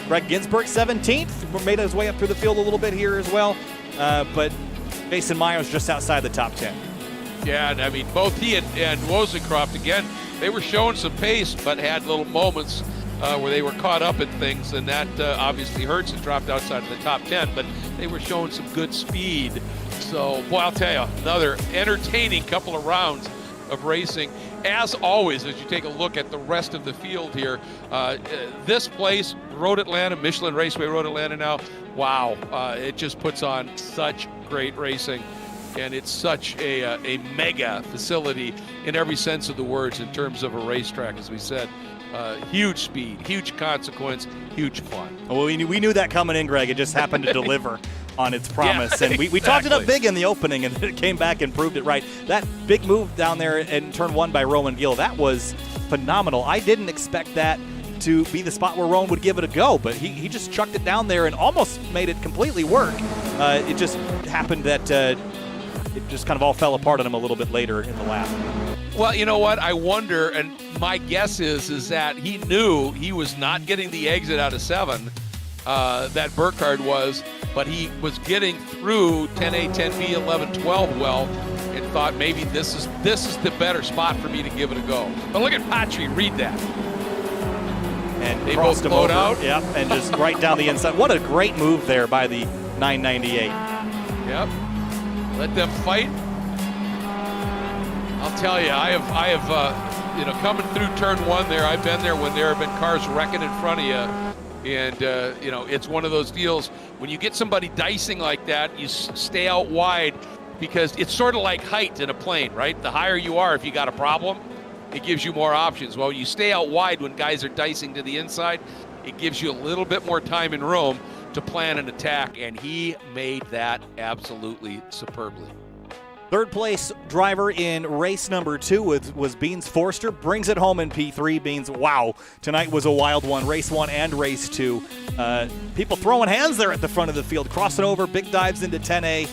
Greg Ginsburg 17th. Made his way up through the field a little bit here as well. But Jason Myers just outside the top 10. Yeah, and I mean, both he and Wozencroft, again, they were showing some pace, but had little moments where they were caught up in things, and that obviously hurts and dropped outside of the top 10, but they were showing some good speed. So, boy, I'll tell you, another entertaining couple of rounds of racing. As always, as you take a look at the rest of the field here, this place, Road Atlanta, Michelin Raceway Road Atlanta now, wow, it just puts on such great racing. And it's such a mega facility in every sense of the words in terms of a racetrack, as we said. Huge speed, huge consequence, huge fun. Well, we knew that coming in, Greg. It just happened to deliver on its promise. Yeah, and we talked it up big in the opening, and it came back and proved it right. That big move down there in turn 1 by Rowan Gill, that was phenomenal. I didn't expect that to be the spot where Rowan would give it a go, but he just chucked it down there and almost made it completely work. It just happened that it just kind of all fell apart on him a little bit later in the lap. Well, you know what? I wonder, and my guess is that he knew he was not getting the exit out of 7, that Burkhardt was, but he was getting through 10A, 10B, 11, 12 well, and thought maybe this is the better spot for me to give it a go. But look at Patry, read that. And they crossed both him over. out. Yep, and just right down the inside. What a great move there by the 998. Yep. Let them fight. I'll tell you, I have, coming through turn 1 there, I've been there when there have been cars wrecking in front of you. And, it's one of those deals. When you get somebody dicing like that, you stay out wide because it's sort of like height in a plane, right? The higher you are, if you got a problem, it gives you more options. Well, you stay out wide when guys are dicing to the inside, it gives you a little bit more time and room to plan an attack, and he made that absolutely superbly. Third place driver in race number 2 was Beans Forster. Brings it home in P3. Beans, wow, tonight was a wild one. Race 1 and race 2. People throwing hands there at the front of the field, crossing over, big dives into 10A.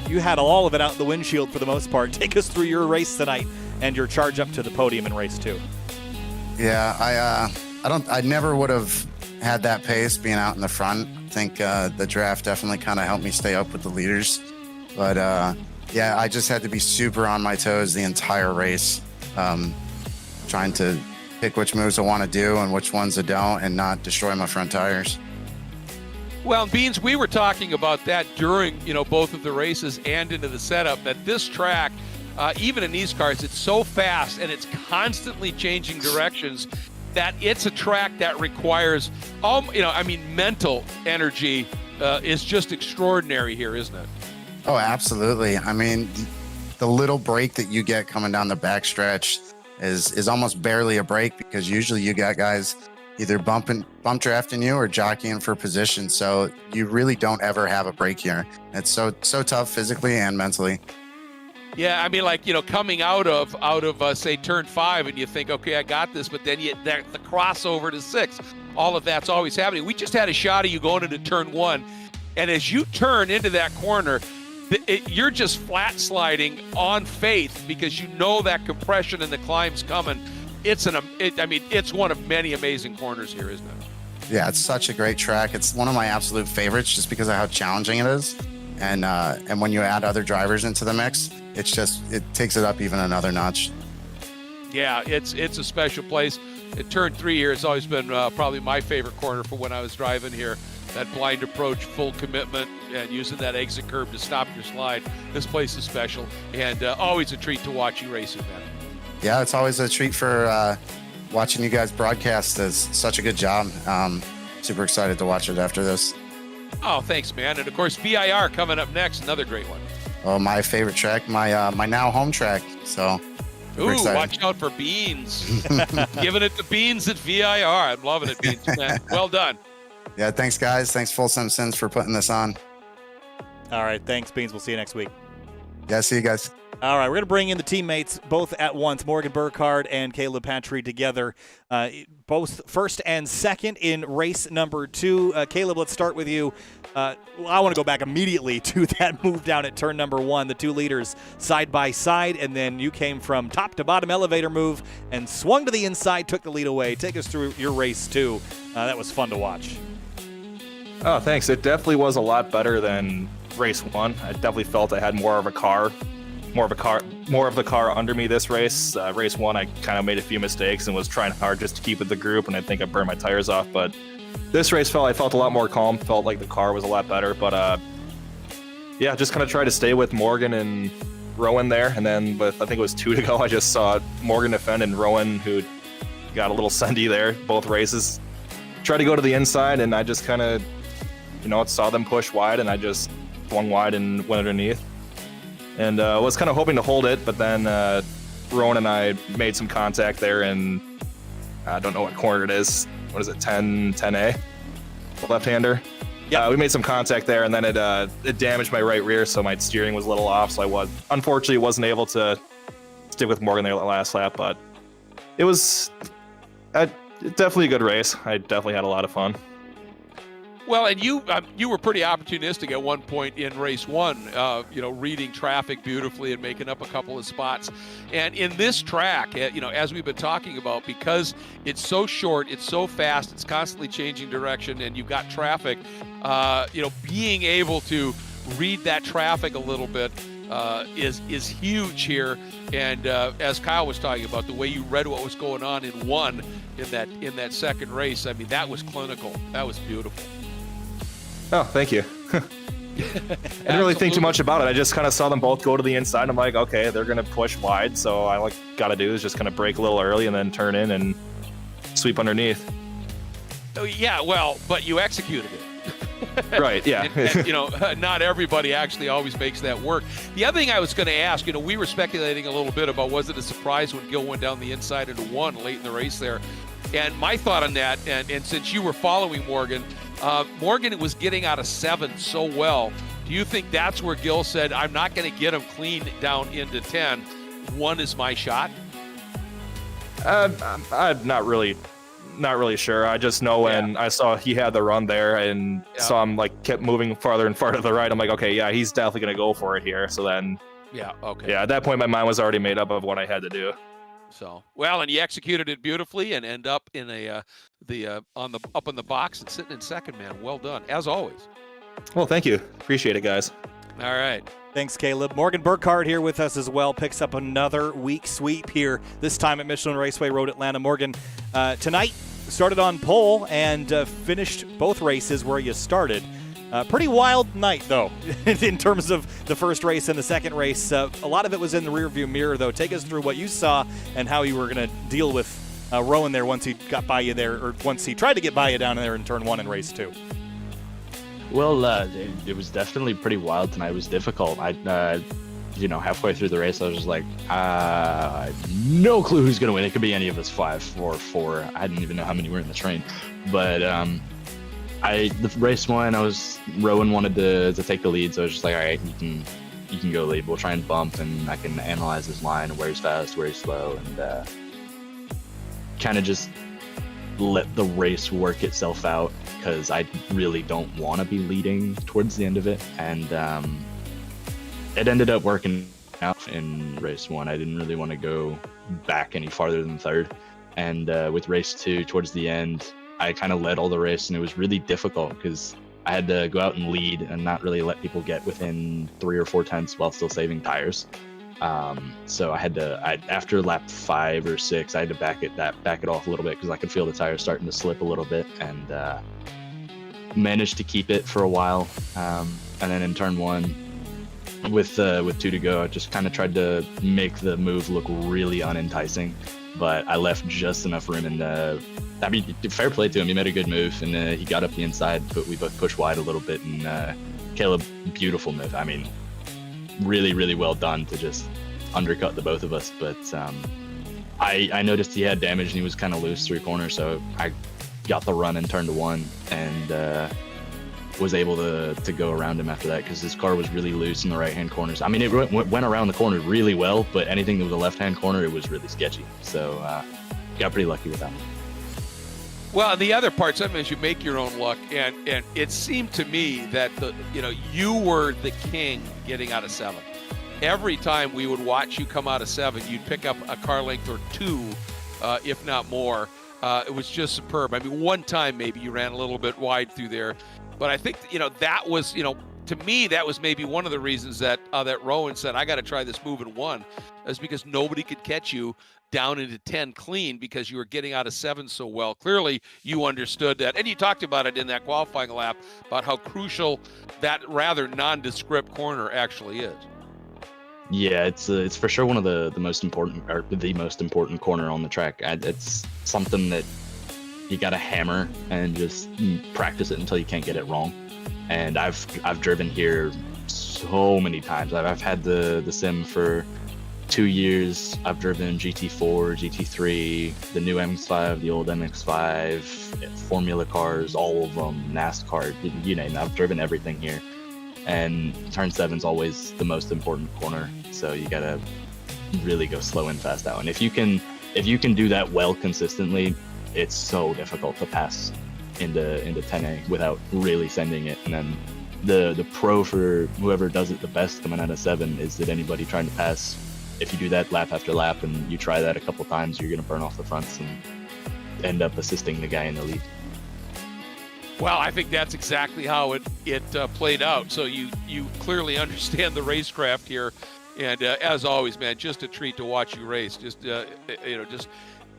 You had all of it out the windshield for the most part. Take us through your race tonight and your charge up to the podium in race 2. Yeah, I never would have had that pace being out in the front. I think the draft definitely kind of helped me stay up with the leaders. But yeah, I just had to be super on my toes the entire race, trying to pick which moves I want to do and which ones I don't, and not destroy my front tires. Well, Beans, we were talking about that during, both of the races and into the setup, that this track, even in these cars, it's so fast and it's constantly changing directions that it's a track that requires, mental energy is just extraordinary here, isn't it? Oh, absolutely. I mean, the little break that you get coming down the backstretch is almost barely a break, because usually you got guys either bump drafting you or jockeying for position. So you really don't ever have a break here. It's so tough physically and mentally. Yeah, I mean, coming out of say turn 5, and you think, okay, I got this, but then the crossover to 6, all of that's always happening. We just had a shot of you going into turn 1, and as you turn into that corner, you're just flat sliding on faith, because you know that compression and the climb's coming. It's one of many amazing corners here, isn't it? Yeah, it's such a great track. It's one of my absolute favorites just because of how challenging it is. And when you add other drivers into the mix, it takes it up even another notch. Yeah, it's a special place. At turn 3 here, it's always been probably my favorite corner for when I was driving here. That blind approach, full commitment, and using that exit curve to stop your slide. This place is special, and always a treat to watch you racing, man. Yeah, it's always a treat for watching you guys broadcast. It's such a good job. Super excited to watch it after this. Oh, thanks, man. And, of course, VIR coming up next, another great one. my favorite track, my now home track. So super Ooh, excited. watch out for Beans. Giving it to Beans at VIR. I'm loving it, Beans, man. Well done. Yeah, thanks guys. Thanks Full Simpsons for putting this on. All right, thanks, Beans. We'll see you next week. Yeah, see you guys. All right, we're going to bring in the teammates both at once, Morgan Burkhardt and Caleb Patry together, both first and second in race number 2. Caleb, let's start with you. I want to go back immediately to that move down at turn number 1, the 2 leaders side by side, and then you came from top to bottom elevator move and swung to the inside, took the lead away. Take us through your race 2. That was fun to watch. Oh, thanks. It definitely was a lot better than race 1. I definitely felt I had more of the car under me this race. Race 1, I kind of made a few mistakes and was trying hard just to keep with the group, and I think I burned my tires off. But this race I felt a lot more calm. Felt like the car was a lot better. But yeah, just kind of tried to stay with Morgan and Rowan there, and then with I think it was 2 to go, I just saw Morgan defend and Rowan, who got a little sendy there both races, tried to go to the inside, and I just kind of saw them push wide, and I just swung wide and went underneath. And was kind of hoping to hold it, but then Rowan and I made some contact there, and I don't know what corner it is. What is it, 10A? Left-hander? Yeah. We made some contact there, and then it damaged my right rear, so my steering was a little off, so I unfortunately wasn't able to stick with Morgan there the last lap, but it was definitely a good race. I definitely had a lot of fun. Well, and you were pretty opportunistic at one point in race 1, reading traffic beautifully and making up a couple of spots. And in this track, as we've been talking about, because it's so short, it's so fast, it's constantly changing direction, and you've got traffic, being able to read that traffic a little bit is huge here. And as Kyle was talking about, the way you read what was going on in that second race, I mean, that was clinical. That was beautiful. Oh, thank you. I didn't really think too much about it. I just kind of saw them both go to the inside. I'm like, okay, they're going to push wide. So I got to do is just kind of brake a little early and then turn in and sweep underneath. Oh, yeah, well, but you executed it. Right, yeah. and, not everybody actually always makes that work. The other thing I was going to ask, we were speculating a little bit about, was it a surprise when Gil went down the inside into 1 late in the race there? And my thought on that, and since you were following Morgan was getting out of 7 so well. Do you think that's where Gil said, I'm not going to get him clean down into 10. 1 is my shot? I'm not really sure. I just know when I saw he had the run there and saw him kept moving farther and farther to the right, I'm like, okay, yeah, he's definitely going to go for it here. So then, at that point, my mind was already made up of what I had to do. So, well, and you executed it beautifully and end up in up in the box and sitting in second, man. Well done, as always. Well, thank you. Appreciate it, guys. All right. Thanks, Caleb. Morgan Burkhardt here with us as well. Picks up another week sweep here, this time at Michelin Raceway Road, Atlanta. Morgan, tonight started on pole and finished both races where you started. Pretty wild night, though, in terms of the first race and the second race. A lot of it was in the rearview mirror, though. Take us through what you saw and how you were going to deal with Rowan there once he got by you there, or once he tried to get by you down there in turn 1 in race 2. Well, it was definitely pretty wild tonight. It was difficult. Halfway through the race, I was just like, no clue who's going to win. It could be any of us 5 or 4. I didn't even know how many were in the train. But the race 1, Rowan wanted to take the lead, so I was just like, all right, you can go lead. We'll try and bump, and I can analyze his line, where he's fast, where he's slow, and kind of just let the race work itself out, because I really don't want to be leading towards the end of it. And it ended up working out in race 1. I didn't really want to go back any farther than third. And with race 2, towards the end, I kind of led all the race, and it was really difficult because I had to go out and lead and not really let people get within 3 or 4 tenths while still saving tires. So after lap 5 or 6, I had to back it off a little bit because I could feel the tires starting to slip a little bit, and managed to keep it for a while. And then in turn 1, with 2 to go, I just kind of tried to make the move look really unenticing, but I left just enough room, and fair play to him. He made a good move, and he got up the inside, but we both pushed wide a little bit, and Caleb, beautiful move. I mean, really, really well done to just undercut the both of us. But I noticed he had damage and he was kind of loose through corners, so I got the run in turn to 1 and was able to go around him after that because his car was really loose in the right-hand corners. I mean, it went around the corner really well, but anything that was a left-hand corner, it was really sketchy. So got pretty lucky with that one. Well, the other part, sometimes you make your own luck, and it seemed to me that you were the king getting out of 7. Every time we would watch you come out of 7, you'd pick up a car length or 2, if not more. It was just superb. I mean, one time maybe you ran a little bit wide through there, but I think that was to me that was maybe one of the reasons that Rowan said I got to try this move in 1, is because nobody could catch you down into 10 clean because you were getting out of 7 so well. Clearly, you understood that, and you talked about it in that qualifying lap about how crucial that rather nondescript corner actually is. Yeah, it's for sure one of the most important, or the most important corner on the track. It's something that you got to hammer and just practice it until you can't get it wrong. And I've driven here so many times. I've had the sim for 2 years. I've driven GT4, GT3, the new MX-5, the old MX-5, Formula cars, all of them, NASCAR, you name it. I've driven everything here. And turn 7's always the most important corner, so you gotta really go slow and fast out. And if you can do that well consistently, it's so difficult to pass into 10A without really sending it. And then the pro for whoever does it the best coming out of 7 is that anybody trying to pass, if you do that lap after lap and you try that a couple times, you're gonna burn off the fronts and end up assisting the guy in the lead. Well, I think that's exactly how it played out. So you clearly understand the racecraft here, and as always, man, just a treat to watch you race. Just just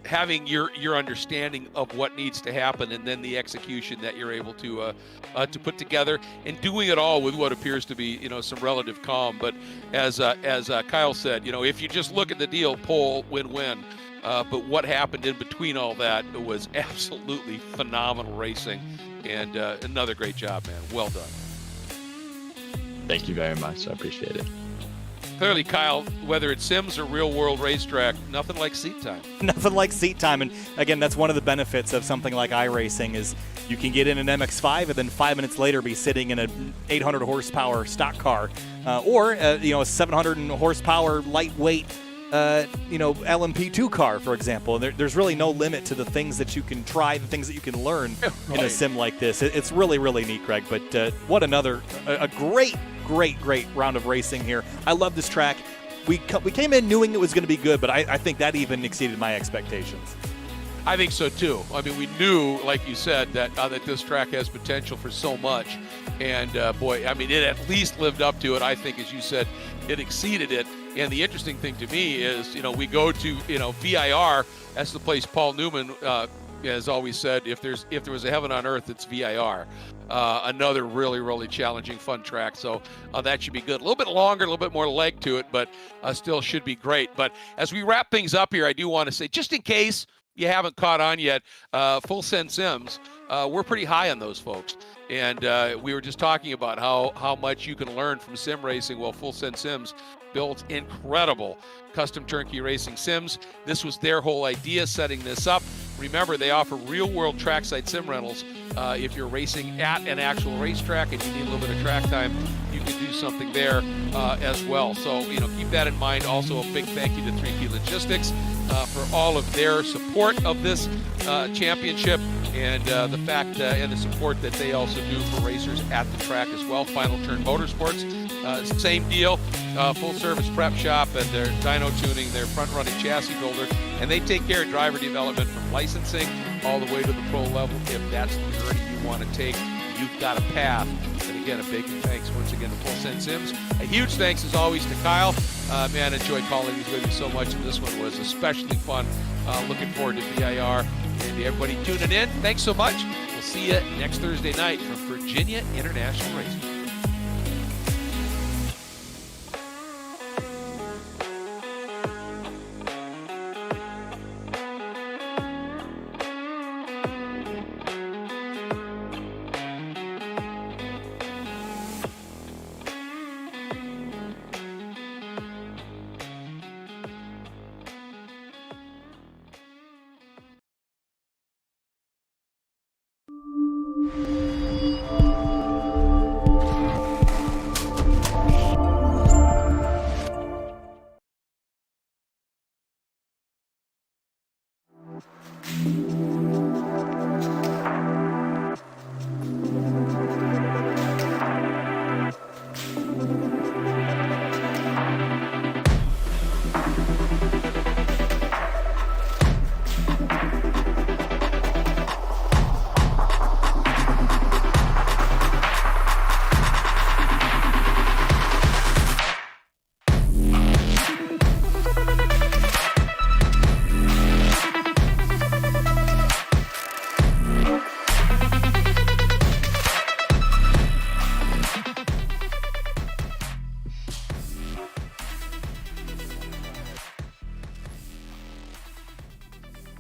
having your understanding of what needs to happen, and then the execution that you're able to put together, and doing it all with what appears to be some relative calm. But as Kyle said, if you just look at the deal, pole, win-win. But what happened in between all that was absolutely phenomenal racing. And another great job, man. Well done. Thank you very much. I appreciate it. Clearly, Kyle, whether it's Sims or real-world racetrack, nothing like seat time. Nothing like seat time. And again, that's one of the benefits of something like iRacing is you can get in an MX-5 and then 5 minutes later be sitting in an 800 horsepower stock car or a 700 horsepower lightweight LMP2 car, for example. There's really no limit to the things that you can try, the things that you can learn in a sim like this. It's really, really neat, Greg. But what a great round of racing here. I love this track. We came in knowing it was going to be good, but I think that even exceeded my expectations. I think so too. I mean, we knew, like you said, that this track has potential for so much, and boy, I mean, it at least lived up to it. I think, as you said, it exceeded it. And the interesting thing to me is, we go to VIR. That's the place Paul Newman has always said, if there was a heaven on earth, it's VIR. Another really, really challenging, fun track. So that should be good. A little bit longer, a little bit more leg to it, but still should be great. But as we wrap things up here, I do want to say, just in case you haven't caught on yet, Full Send Sims, we're pretty high on those folks. And we were just talking about how much you can learn from sim racing. Well, Full Send Sims built incredible custom turnkey racing sims. This was their whole idea, setting this up. Remember, they offer real-world trackside sim rentals. If you're racing at an actual racetrack and you need a little bit of track time, you can do something there as well. So, keep that in mind. Also, a big thank you to 3P Logistics for all of their support of this championship, and the fact and the support that they also do for racers at the track as well. Final Turn Motorsports, same deal, full service prep shop and their dyno tuning, their front running chassis builder, and they take care of driver development from licensing all the way to the pro level. If that's the journey you want to take, you've got a path. And again, a big thanks once again to Full Send Sims. A huge thanks as always to Kyle. Man, I enjoyed calling these with you so much, and this one was especially fun. Looking forward to VIR, and to everybody tuning in. Thanks so much. We'll see you next Thursday night from Virginia International Racing.